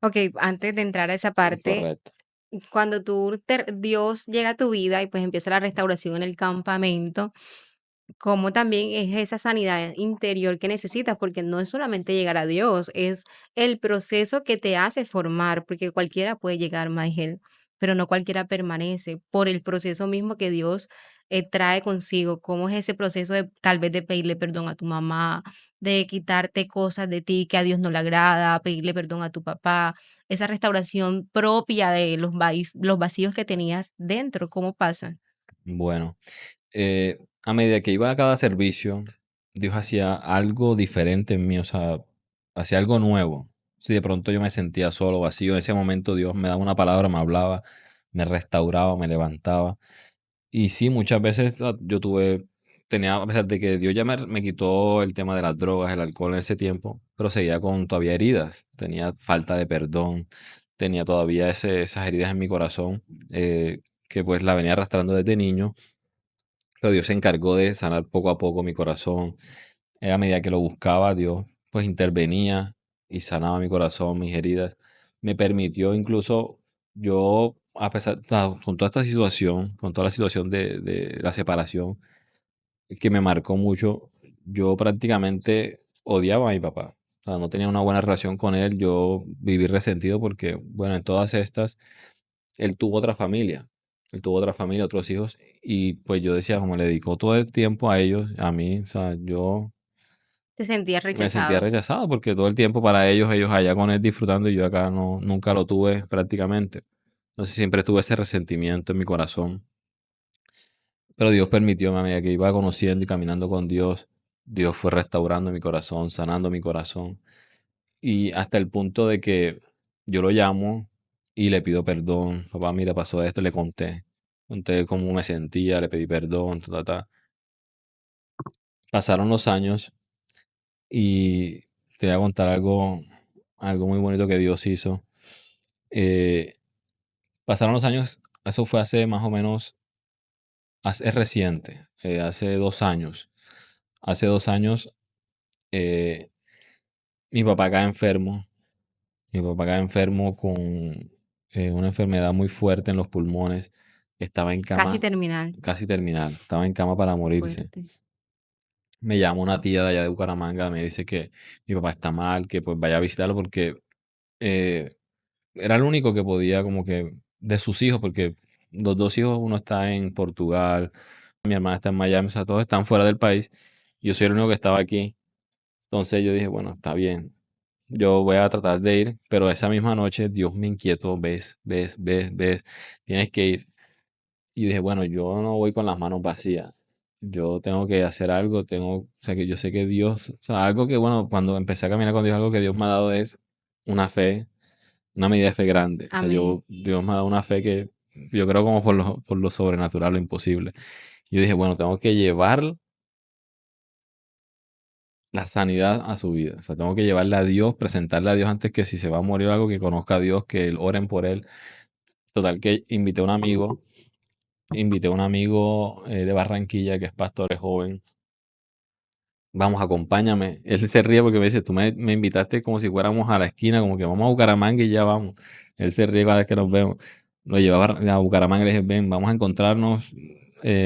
Okey, antes de entrar a esa parte, correcto. cuando Dios llega a tu vida y, pues, empieza la restauración en el campamento, como también es esa sanidad interior que necesitas, porque no es solamente llegar a Dios, es el proceso que te hace formar, porque cualquiera puede llegar, Maigel, pero no cualquiera permanece por el proceso mismo que Dios trae consigo. ¿Cómo es ese proceso de tal vez de pedirle perdón a tu mamá, de quitarte cosas de ti que a Dios no le agrada, pedirle perdón a tu papá, esa restauración propia de los vacíos que tenías dentro? ¿Cómo pasa? Bueno, a medida que iba a cada servicio, Dios hacía algo diferente en mí, o sea, hacía algo nuevo. Si de pronto yo me sentía solo, vacío, en ese momento Dios me daba una palabra, me hablaba, me restauraba, me levantaba. Y sí, muchas veces a pesar de que Dios ya me quitó el tema de las drogas, el alcohol en ese tiempo, pero seguía con todavía heridas, tenía falta de perdón, tenía todavía esas heridas en mi corazón, que pues la venía arrastrando desde niño, pero Dios se encargó de sanar poco a poco mi corazón. A medida que lo buscaba, Dios pues intervenía y sanaba mi corazón, mis heridas. Me permitió incluso yo, con toda esta situación, con toda la situación de la separación, que me marcó mucho, yo prácticamente odiaba a mi papá. O sea, no tenía una buena relación con él. Yo viví resentido porque, bueno, en todas estas, él tuvo otra familia. Él tuvo otra familia, otros hijos. Y pues yo decía, como le dedicó todo el tiempo a ellos, a mí, o sea, yo Te sentías me sentía rechazado. rechazado porque todo el tiempo para ellos allá con él disfrutando y yo acá no, nunca lo tuve prácticamente. Entonces siempre tuve ese resentimiento en mi corazón. Pero Dios permitió, a medida que iba conociendo y caminando con Dios, Dios fue restaurando mi corazón, sanando mi corazón. Y hasta el punto de que yo lo llamo y le pido perdón. Papá, mira, pasó esto, le conté. Conté cómo me sentía, le pedí perdón, ta, ta, ta. Pasaron los años y te voy a contar algo muy bonito que Dios hizo. Eh, Pasaron los años, eso fue hace más o menos, es reciente, hace 2 años. Hace 2 años eh, mi papá cae enfermo. Mi papá cae enfermo con una enfermedad muy fuerte en los pulmones. Estaba en Casi cama terminal. casi terminal. Estaba en cama para Qué morirse. fuerte. Me llama una tía de allá de Bucaramanga, me dice que mi papá está mal, que pues vaya a visitarlo porque eh, era el único que podía como que de sus hijos, porque los dos hijos, uno está en Portugal, mi hermana está en Miami, o sea, todos están fuera del país. Yo soy el único que estaba aquí. Entonces yo dije, bueno, está bien. Yo voy a tratar de ir, pero esa misma noche Dios me inquietó, ves, tienes que ir. Y dije, bueno, yo no voy con las manos vacías. Yo tengo que hacer algo, o sea, que yo sé que Dios, o sea, algo que, bueno, cuando empecé a caminar con Dios, algo que Dios me ha dado es una fe, una medida de fe grande. O sea, Amén. Dios me ha dado una fe que yo creo como por lo sobrenatural, lo imposible. Y yo dije, bueno, tengo que llevar la sanidad a su vida. O sea, tengo que llevarle a Dios, presentarle a Dios antes que si se va a morir algo, que conozca a Dios, que oren por él. Total que invité a un amigo de Barranquilla que es pastor, es joven. Vamos, acompáñame. Él se ríe porque me dice, tú me invitaste como si fuéramos a la esquina, como que vamos a Bucaramanga y ya vamos. Él se ríe cada vez que nos vemos. Lo llevaba a Bucaramanga y le dije, ven, vamos a encontrarnos,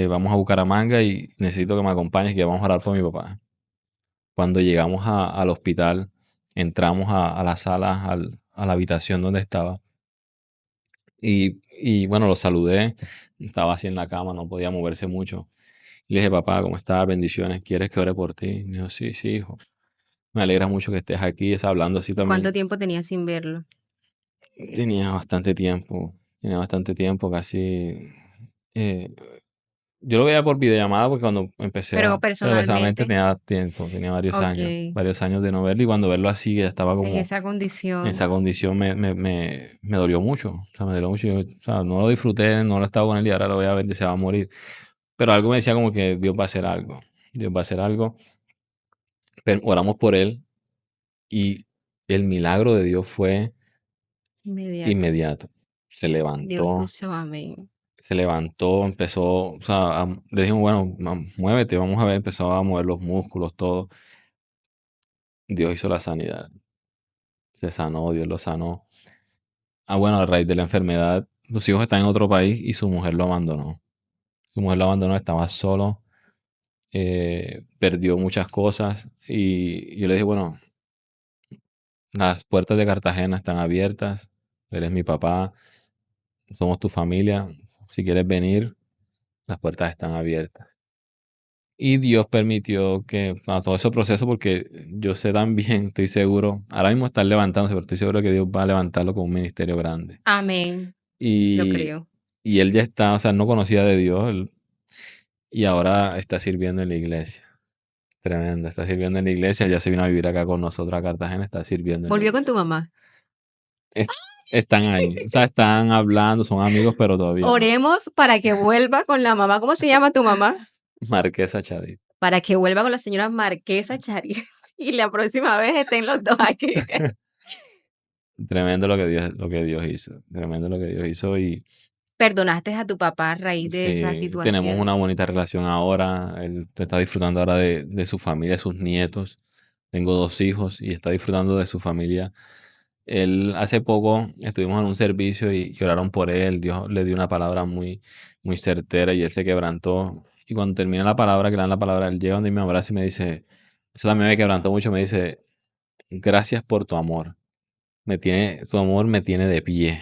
vamos a Bucaramanga y necesito que me acompañes, que vamos a orar por mi papá. Cuando llegamos al hospital, entramos a la sala, a la habitación donde estaba. Y bueno, lo saludé. Estaba así en la cama, no podía moverse mucho. Le dije, papá, ¿cómo estás? Bendiciones. ¿Quieres que ore por ti? Y me dijo, sí, sí, hijo. Me alegra mucho que estés aquí. Es hablando así ¿Cuánto también. tiempo tenías sin verlo? Tenía bastante tiempo, casi. eh, yo lo veía por videollamada porque cuando Pero pero personalmente personalmente, tenía tiempo, tenía ok, varios años de no verlo y cuando verlo así, ya estaba en como esa en condición. esa condición, me dolió mucho, o sea, me dolió mucho, o sea, no lo disfruté, no lo estaba con él y ahora lo voy a ver y se va a morir, pero algo me decía como que Dios va a hacer algo, Dios va a hacer algo, pero oramos por él y el milagro de Dios fue Inmediato. inmediato, se Dios lo levantó, usó, amén. empezó, o sea, le dijimos, bueno, muévete, vamos a ver, empezó a mover los músculos, todo. Dios hizo la sanidad. Se sanó, Dios lo sanó. Bueno, a raíz de la enfermedad, sus hijos están en otro país y su mujer lo abandonó. Su mujer lo abandonó, estaba solo, perdió muchas cosas y yo le dije, bueno, las puertas de Cartagena están abiertas, eres mi papá, somos tu familia, si quieres venir, las puertas están abiertas. Y Dios permitió que a todo ese proceso, porque yo sé también, estoy seguro, ahora mismo está levantándose, pero estoy seguro que Dios va a levantarlo con un ministerio grande. Amén. Lo Y, creo. y él ya está, o sea, no conocía de Dios y ahora está sirviendo en la iglesia. Tremendo, está sirviendo en la iglesia, ya se vino a vivir acá con nosotros a Cartagena, está sirviendo en la ¿Volvió con tu iglesia. mamá? Es- Están ahí, o sea, están hablando, son amigos, pero todavía no. Oremos para que vuelva con la mamá. ¿Cómo se llama tu mamá? Marquesa Chadid. Para que vuelva con la señora Marquesa Chari. Y la próxima vez estén los dos aquí. Tremendo lo que Dios hizo, tremendo lo que Dios hizo y Perdonaste a tu papá a raíz de esa sí, tenemos situación. una bonita relación ahora, él está disfrutando ahora de su familia, de sus nietos. Tengo 2 hijos y está disfrutando de su familia. Él hace poco estuvimos en un servicio y oraron por él. Dios le dio una palabra muy, muy certera y él se quebrantó. Y cuando termina la palabra, que le dan la palabra, él llega donde me abraza y me dice, eso también me quebrantó mucho, me dice, gracias por tu amor. Tu amor me tiene de pie.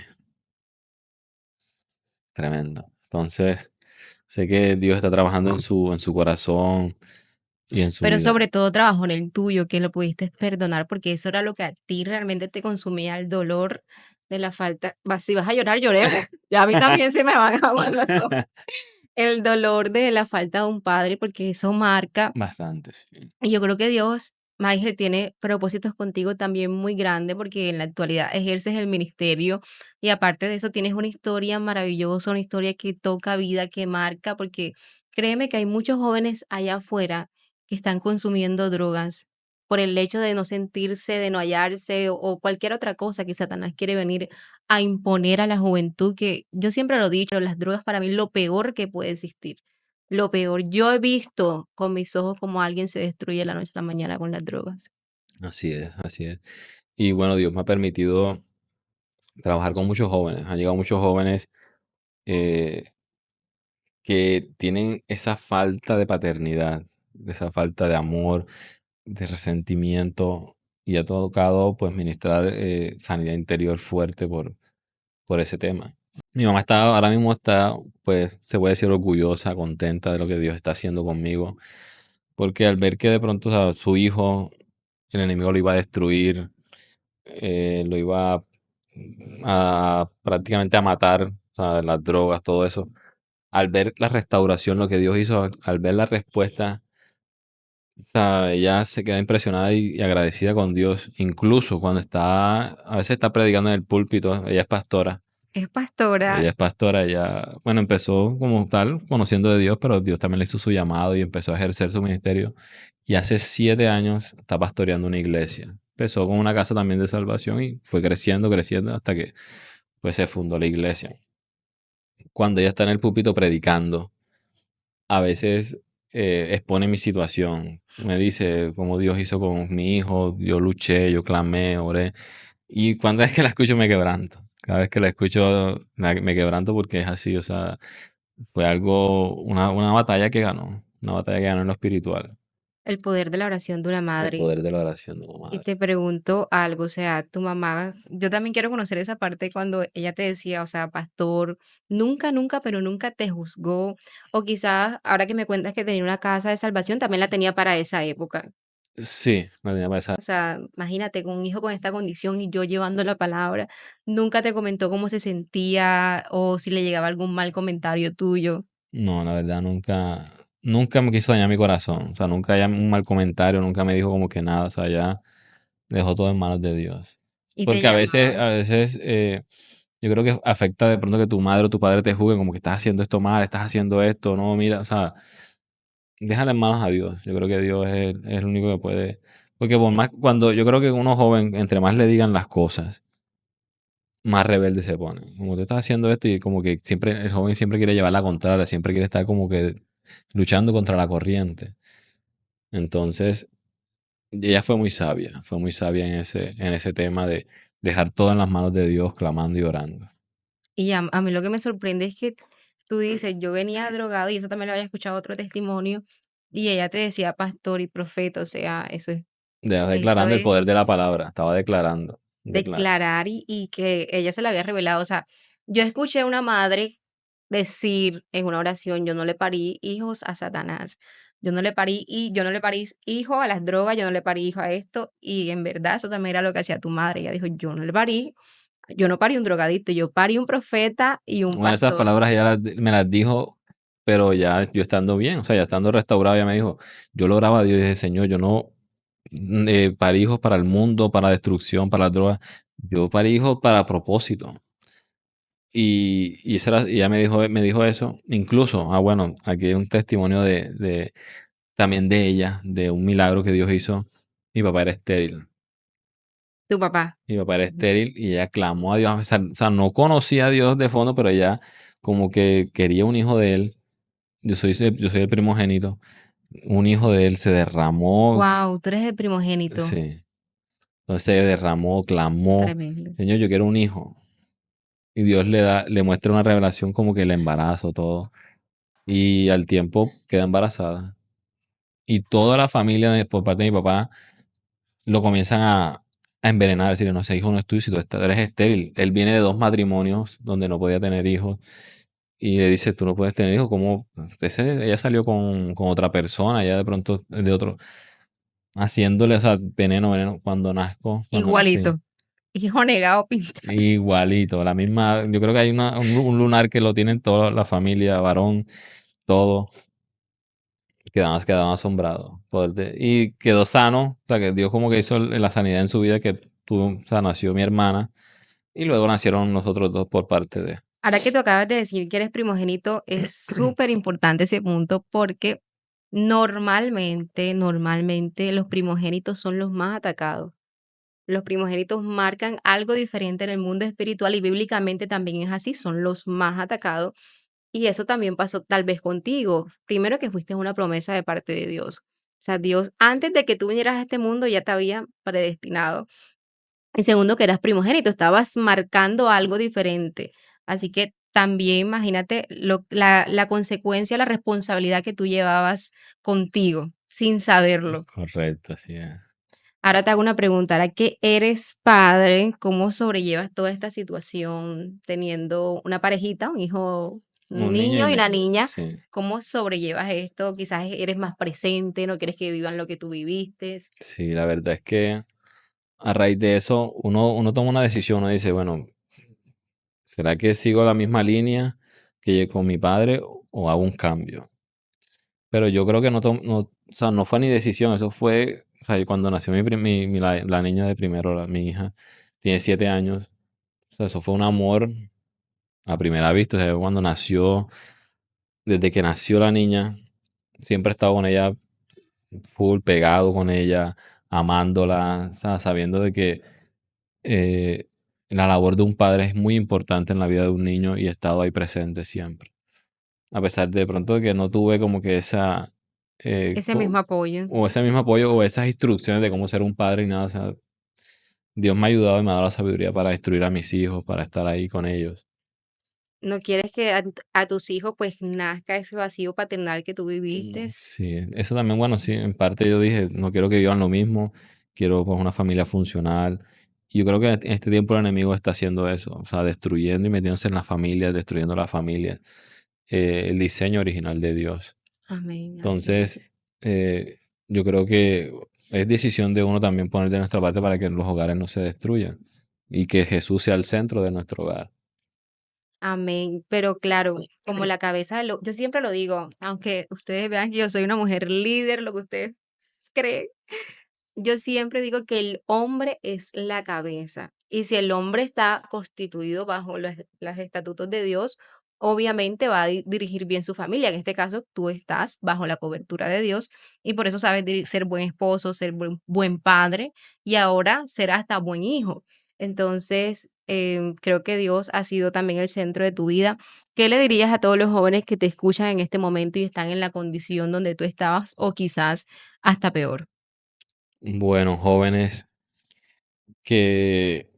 Tremendo. Entonces, sé que Dios está trabajando en su corazón y en su Pero vida. sobre todo trabajó en el tuyo, que lo pudiste perdonar, porque eso era lo que a ti realmente te consumía el dolor de la falta. Si vas a llorar, lloremos. Ya a mí también se me van a aguar los ojos. El dolor de la falta de un padre, porque eso marca. Bastante, sí. Y yo creo que Dios, Maíz, tiene propósitos contigo también muy grandes, porque en la actualidad ejerces el ministerio y aparte de eso tienes una historia maravillosa, una historia que toca vida, que marca, porque créeme que hay muchos jóvenes allá afuera que están consumiendo drogas por el hecho de no sentirse, de no hallarse o cualquier otra cosa que Satanás quiere venir a imponer a la juventud, que yo siempre lo he dicho, las drogas para mí es lo peor que puede existir. Lo peor, yo he visto con mis ojos cómo alguien se destruye de la noche a la mañana con las drogas. Así es, así es. Y bueno, Dios me ha permitido trabajar con muchos jóvenes. Han llegado muchos jóvenes eh, que tienen esa falta de paternidad, esa falta de amor, de resentimiento, y ha tocado pues ministrar sanidad interior fuerte por ese tema. Mi mamá está, ahora mismo está, pues, se puede decir orgullosa, contenta de lo que Dios está haciendo conmigo, porque al ver que de pronto, o sea, su hijo, el enemigo lo iba a destruir, lo iba prácticamente a matar, o sea, las drogas, todo eso. Al ver la restauración, lo que Dios hizo, al ver la respuesta, o sea, ella se queda impresionada y agradecida con Dios, incluso cuando está, a veces está predicando en el púlpito, ella es pastora. Es pastora. Ella es pastora, ella, bueno, empezó como tal, conociendo de Dios, pero Dios también le hizo su llamado y empezó a ejercer su ministerio. Y hace 7 años está pastoreando una iglesia. Empezó con una casa también de salvación y fue creciendo, creciendo hasta que pues se fundó la iglesia. Cuando ella está en el púlpito predicando, a veces expone mi situación. Me dice cómo Dios hizo con mi hijo, yo luché, yo clamé, oré. Y cuando es que la escucho me quebranto. Cada vez que la escucho me quebranto porque es así, o sea, fue algo, una batalla que ganó, una batalla que ganó en lo espiritual, El poder de la oración de una el madre. poder de la oración de la Y madre. te pregunto algo, o sea, tu mamá, yo también quiero conocer esa parte cuando ella te decía, o sea, pastor, nunca, nunca, pero nunca te juzgó, o quizás ahora que me cuentas que tenía una casa de salvación, también la tenía para esa época. Sí, me tenía para O sea, imagínate con un hijo con esta condición y yo llevando la palabra, nunca te comentó cómo se sentía o si le llegaba algún mal comentario tuyo no, la verdad, nunca me quiso dañar mi corazón, o sea, nunca ya un mal comentario, nunca me dijo como que nada, o sea, ya dejó todo en manos de Dios. y te Porque a veces, llamaba. a veces, yo creo que afecta de pronto que tu madre o tu padre te juzguen como que estás haciendo esto mal, estás haciendo esto, no, mira, o sea, déjala en manos a Dios. Yo creo que Dios es el único que puede. Porque por más, cuando yo creo que uno joven, entre más le digan las cosas, más rebelde se pone. Como tú estás haciendo esto y como que siempre, el joven siempre quiere llevar la contraria, siempre quiere estar como que luchando contra la corriente. Entonces, ella fue muy sabia en ese tema de dejar todo en las manos de Dios, clamando y orando. Y a mí lo que me sorprende es que tú dices, yo venía drogado y eso también lo había escuchado otro testimonio y ella te decía pastor y profeta, o sea, eso Declarando el poder de la es palabra, estaba declarando. declarar y que ella se la había revelado. O sea, yo escuché a una madre decir en una oración, yo no le parí hijos a Satanás, yo no le parí hijo a las drogas, yo no le parí hijo a esto, y en verdad eso también era lo que hacía tu madre. Ella dijo, yo no parí un drogadicto, yo parí un profeta y un Una de esas pastor. palabras me las dijo, pero ya yo estando bien, o sea, ya estando restaurado, ya me dijo, yo lo oraba a Dios y dije, Señor, yo no parí hijos para el mundo, para la destrucción, para las drogas, yo parí hijos para propósito. Y ella me dijo eso, incluso, bueno, aquí hay un testimonio también de ella, de un milagro que Dios hizo. Mi papá era estéril. Tu papá. Mi papá era estéril y ella clamó a Dios, o sea, no conocía a Dios de fondo, pero ella como que quería un hijo de él. Yo soy el primogénito. Un hijo de él se derramó, Wow, tú eres el primogénito. sí. Entonces se derramó, clamó, Tremendo. Señor, yo quiero un hijo. Y Dios le muestra una revelación como que el embarazo, todo. Y al tiempo queda embarazada. Y toda la familia por parte de mi papá lo comienzan a envenenar, decirle, no, ese hijo no es tuyo, si eres estéril. Él viene de 2 matrimonios donde no podía tener hijos. Y le dice, tú no puedes tener hijos, ¿cómo? Ella salió con otra persona, ya de pronto de otro, haciéndole, o sea, veneno, veneno, cuando nací, Igualito. Hijo negado, pinta. igualito, la misma, yo creo que hay un lunar que lo tienen toda la familia, varón, todo, quedaba asombrado, y quedó sano, o sea, que Dios como que hizo la sanidad en su vida, que tuvo, o sea, nació mi hermana, y luego nacieron nosotros dos por parte de. Ahora que tú acabas de decir que eres primogénito, es súper importante ese punto porque normalmente los primogénitos son los más atacados. Los primogénitos marcan algo diferente en el mundo espiritual y bíblicamente también es así, son los más atacados. Y eso también pasó tal vez contigo. Primero que fuiste una promesa de parte de Dios. O sea, Dios, antes de que tú vinieras a este mundo, ya te había predestinado. Y segundo, que eras primogénito, estabas marcando algo diferente. Así que también imagínate la consecuencia, la responsabilidad que tú llevabas contigo sin saberlo. Correcto, así es. Ahora te hago una pregunta, ahora que eres padre, ¿cómo sobrellevas toda esta situación teniendo una parejita, un hijo, un Un niño y niño y una niña? sí, ¿Cómo sobrellevas esto? Quizás eres más presente, no quieres que vivan lo que tú viviste. sí, la verdad es que a raíz de eso uno toma una decisión, uno dice, bueno, ¿será que sigo la misma línea que con mi padre o hago un cambio? Pero yo creo que no, o sea, no fue ni decisión, eso fue, o sea, cuando nació la niña de primero, mi hija, tiene 7 años, o sea, eso fue un amor a primera vista, o sea, cuando nació, desde que nació la niña, siempre he estado con ella full, pegado con ella, amándola, o sea, sabiendo de que eh, la labor de un padre es muy importante en la vida de un niño y he estado ahí presente siempre. A pesar de pronto de que no tuve como que esa, Ese mismo apoyo. o ese mismo apoyo o esas instrucciones de cómo ser un padre y nada, o sea, Dios me ha ayudado y me ha dado la sabiduría para instruir a mis hijos, para estar ahí con ellos. No quieres que a tus hijos pues nazca ese vacío paternal que tú viviste. Sí, eso también, bueno, sí, en parte yo dije, no quiero que vivan lo mismo, quiero pues una familia funcional. Y yo creo que en este tiempo el enemigo está haciendo eso, o sea, destruyendo y metiéndose en las familias, destruyendo la familia, el diseño original de Dios. Amén, así Entonces, es. eh, yo creo que es decisión de uno también poner de nuestra parte para que los hogares no se destruyan y que Jesús sea el centro de nuestro hogar. Amén. Pero claro, como la cabeza yo siempre lo digo, aunque ustedes vean que yo soy una mujer líder, lo que ustedes creen. Yo siempre digo que el hombre es la cabeza y si el hombre está constituido bajo los estatutos de Dios, obviamente va a dirigir bien su familia. En este caso, tú estás bajo la cobertura de Dios y por eso sabes ser buen esposo, ser buen padre y ahora ser hasta buen hijo. Entonces, creo que Dios ha sido también el centro de tu vida. ¿Qué le dirías a todos los jóvenes que te escuchan en este momento y están en la condición donde tú estabas o quizás hasta peor? Bueno, jóvenes, que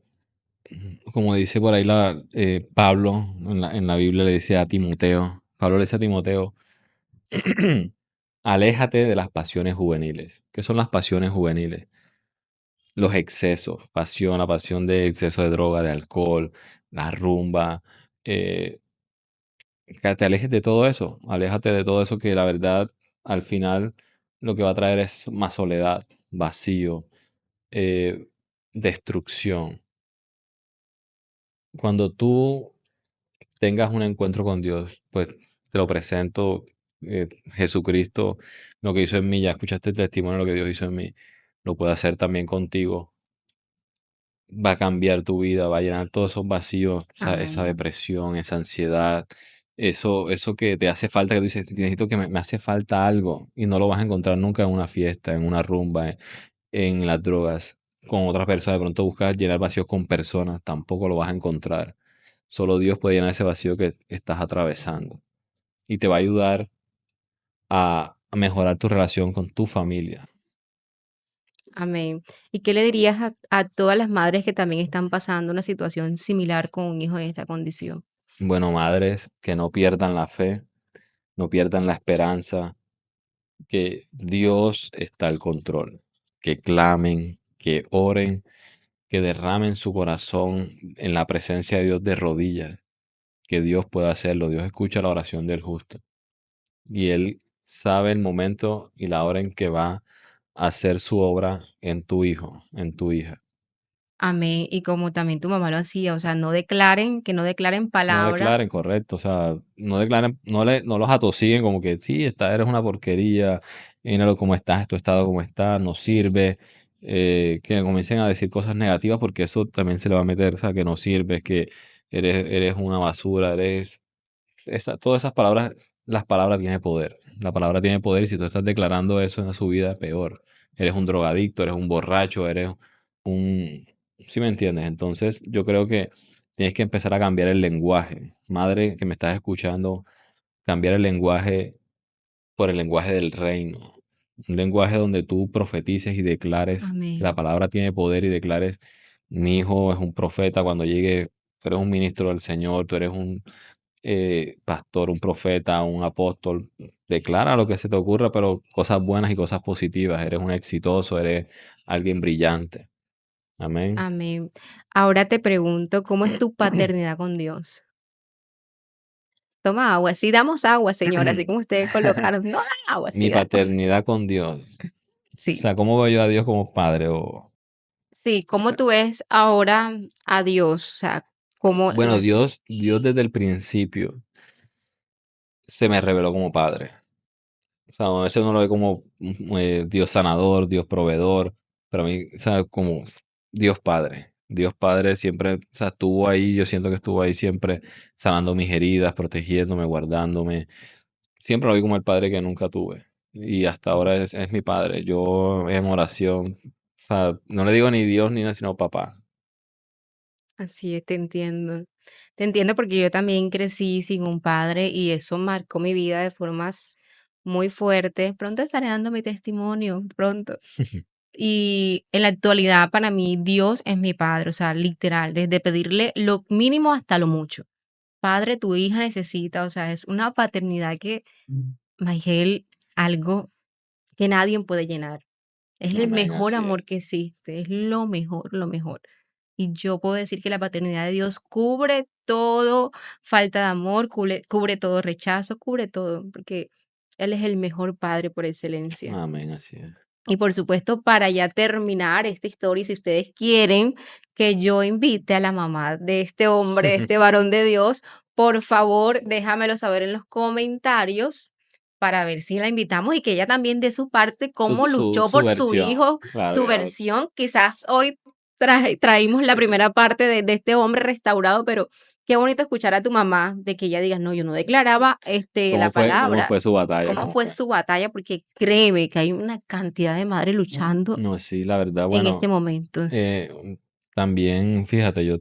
como dice por ahí Pablo en la Biblia le dice a Timoteo, Pablo le dice a Timoteo, aléjate de las pasiones juveniles. ¿Qué son las pasiones juveniles? Los excesos, pasión, la pasión de exceso de droga, de alcohol, la rumba, eh, que te alejes de todo eso, aléjate de todo eso que la verdad al final lo que va a traer es más soledad, vacío, eh, destrucción. Cuando tú tengas un encuentro con Dios, pues te lo presento, Jesucristo, lo que hizo en mí, ya escuchaste el testimonio de lo que Dios hizo en mí, lo puede hacer también contigo, va a cambiar tu vida, va a llenar todos esos vacíos, esa Amén. depresión, esa ansiedad, eso que te hace falta, que tú dices, necesito que me hace falta algo y no lo vas a encontrar nunca en una fiesta, en una rumba, en las drogas, con otras personas. De pronto buscas llenar vacíos con personas, tampoco lo vas a encontrar. Solo Dios puede llenar ese vacío que estás atravesando y te va a ayudar a mejorar tu relación con tu familia. Amén. ¿Y qué le dirías a todas las madres que también están pasando una situación similar con un hijo en esta condición? Bueno, madres, que no pierdan la fe, no pierdan la esperanza, que Dios está al control, que clamen, que oren, que derramen su corazón en la presencia de Dios de rodillas, que Dios pueda hacerlo. Dios escucha la oración del justo y Él sabe el momento y la hora en que va a hacer su obra en tu hijo, en tu hija. Amén. Y como también tu mamá lo hacía, o sea, que no declaren No palabra. declaren, correcto, o sea, no declaren, no los atosiguen como que sí, eres una porquería, míralo cómo estás, tu estado como está, no sirve, que comiencen a decir cosas negativas porque eso también se le va a meter, o sea, que no sirves, que eres una basura, todas esas palabras, las palabras tienen poder, la palabra tiene poder y si tú estás declarando eso en su vida, peor, eres un drogadicto, eres un borracho, eres un, ¿sí me entiendes? Entonces yo creo que tienes que empezar a cambiar el lenguaje. Madre que me estás escuchando, cambiar el lenguaje por el lenguaje del reino. Un lenguaje donde tú profetices y declares que la Amén. palabra tiene poder y declares, mi hijo es un profeta cuando llegue, tú eres un ministro del Señor, tú eres un pastor, un profeta, un apóstol. declara lo que se te ocurra, pero cosas buenas y cosas positivas. Eres un exitoso, eres alguien brillante. Amén. Amén. Ahora te pregunto, ¿cómo es tu paternidad con Dios? Toma agua. Sí, damos agua, señora, así como ustedes colocaron. No da agua, sí Mi da. paternidad con Dios. O Sí, sea, ¿cómo veo yo a Dios como padre? sí. ¿Cómo tú ves ahora a Dios? O sea, ¿cómo Bueno, es? Dios desde el principio se me reveló como padre. O sea, a veces uno lo ve como Dios sanador, Dios proveedor, pero a mí, o sea, como Dios Padre. Dios Padre siempre, o sea, estuvo ahí, yo siento que estuvo ahí siempre sanando mis heridas, protegiéndome, guardándome. Siempre lo vi como el padre que nunca tuve. Y hasta ahora es mi padre. Yo en oración, o sea, no le digo ni Dios ni nada, sino papá. Así es, te entiendo. Te entiendo porque yo también crecí sin un padre y eso marcó mi vida de formas muy fuertes. Pronto estaré dando mi testimonio, pronto. Y en la actualidad para mí Dios es mi padre, o sea, literal, desde pedirle lo mínimo hasta lo mucho. Padre, tu hija necesita, o sea, es una paternidad que, Maigel, algo que nadie puede llenar. Es el Amén, mejor así es. amor que existe, es lo mejor, lo mejor. Y yo puedo decir que la paternidad de Dios cubre todo falta de amor, cubre todo rechazo, cubre todo, porque Él es el mejor padre por excelencia. Amén, así es. Y por supuesto, para ya terminar esta historia, si ustedes quieren que yo invite a la mamá de este hombre, de este varón de Dios, por favor, déjamelo saber en los comentarios para ver si la invitamos y que ella también dé su parte, cómo luchó Su por su versión. hijo, Claro, su claro. versión. Quizás hoy traímos la primera parte de este hombre restaurado, pero qué bonito escuchar a tu mamá de que ella diga, no, yo no declaraba la Cómo palabra, fue su batalla? cómo ¿Cómo fue fue? su batalla, porque créeme que hay una cantidad de madres luchando No, sí, la verdad, en este bueno, momento. también, fíjate, Dios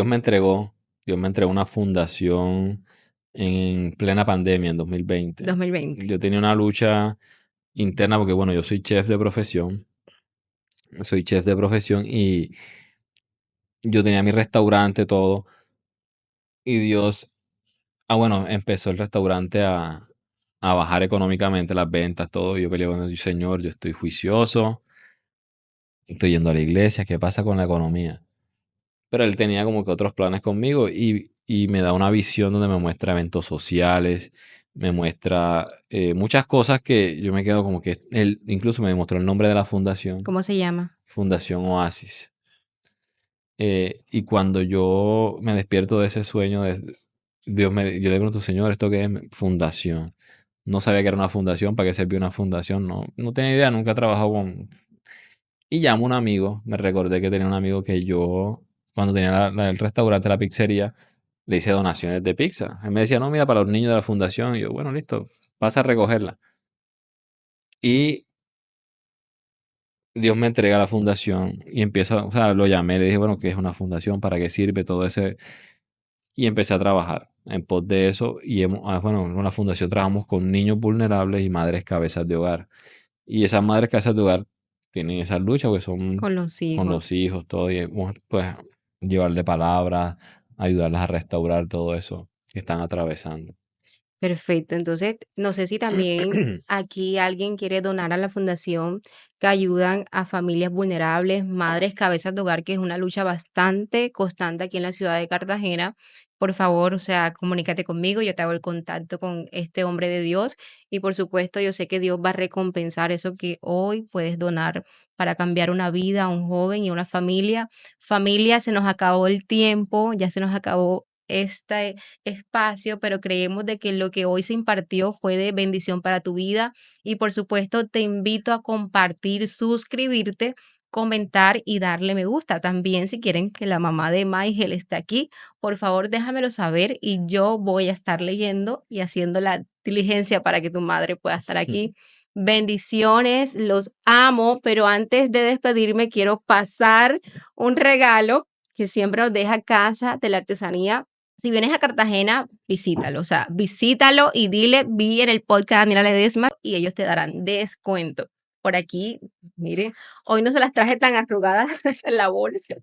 me entregó, Dios me entregó una fundación en plena pandemia, en 2020. 2020. Yo tenía una lucha interna porque, bueno, yo soy chef de profesión y yo tenía mi restaurante, todo, y Dios, bueno, empezó el restaurante a bajar económicamente las ventas, todo, y yo peleé con el Señor, yo estoy juicioso, estoy yendo a la iglesia, ¿qué pasa con la economía? Pero él tenía como que otros planes conmigo y me da una visión donde me muestra eventos sociales, me muestra muchas cosas que yo me quedo como que él incluso me demostró el nombre de la fundación, ¿Cómo se llama? Fundación Oasis. Y cuando yo me despierto de ese sueño, yo le pregunto, Señor, ¿esto qué es? Fundación. No sabía que era una fundación, para qué servía una fundación, no tenía idea, nunca he trabajado con, y llamo a un amigo, me recordé que tenía un amigo que yo, cuando tenía el restaurante, la pizzería, le hice donaciones de pizza. Él me decía, no, mira, para los niños de la fundación. Y yo, bueno, listo, pasa a recogerla. Y Dios me entrega la fundación y empieza, o sea, lo llamé, le dije, bueno, ¿qué es una fundación? ¿Para qué sirve todo ese? Y empecé a trabajar en pos de eso. Y bueno, en la fundación trabajamos con niños vulnerables y madres cabezas de hogar. Y esas madres cabezas de hogar tienen esa lucha porque son Con los con hijos. los hijos, todo, y pues llevarle palabras, ayudarlas a restaurar todo eso que están atravesando. Perfecto. Entonces, no sé si también aquí alguien quiere donar a la fundación que ayudan a familias vulnerables, madres cabezas de hogar, que es una lucha bastante constante aquí en la ciudad de Cartagena. Por favor, o sea, comunícate conmigo, yo te hago el contacto con este hombre de Dios y por supuesto yo sé que Dios va a recompensar eso que hoy puedes donar para cambiar una vida a un joven y una familia. Familia, se nos acabó el tiempo, ya se nos acabó este espacio, pero creemos de que lo que hoy se impartió fue de bendición para tu vida y por supuesto te invito a compartir, suscribirte, comentar y darle me gusta. También si quieren que la mamá de Maigel esté aquí, por favor déjamelo saber y yo voy a estar leyendo y haciendo la diligencia para que tu madre pueda estar aquí. Bendiciones, los amo, pero antes de despedirme quiero pasar un regalo que siempre nos deja Casa de la Artesanía. Si vienes a Cartagena, visítalo, o sea, visítalo y dile, vi en el podcast Daniela Ledesma y ellos te darán descuento. Por aquí, mire, hoy no se las traje tan arrugadas en la bolsa.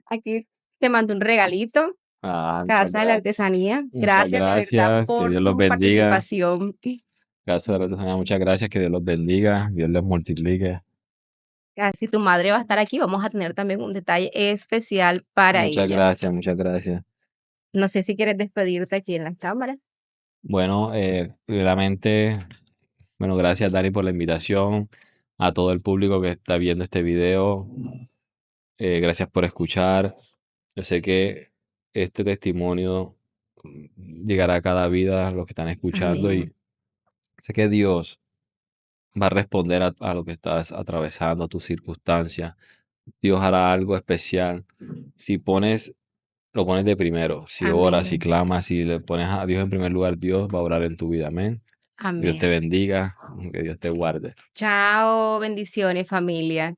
Aquí te mando un regalito. Muchas Casa de la gracias. Artesanía. Muchas Gracias de verdad gracias. Que por Dios los tu bendiga. participación. Casa de la Artesanía, muchas gracias. Que Dios los bendiga. Dios les multiplique. Casi tu madre va a estar aquí, vamos a tener también un detalle especial para Muchas ella. gracias, muchas gracias. No sé si quieres despedirte aquí en la cámara. Bueno, primeramente, bueno, gracias Dani por la invitación. A todo el público que está viendo este video, gracias por escuchar. Yo sé que este testimonio llegará a cada vida a los que están escuchando Amén. y sé que Dios va a responder a lo que estás atravesando, a tus circunstancias. Dios hará algo especial. Si lo pones de primero, si oras, si Amén. clamas, si le pones a Dios en primer lugar, Dios va a orar en tu vida. Amén. Dios te Amén. bendiga, que Dios te guarde. Chao, bendiciones familia.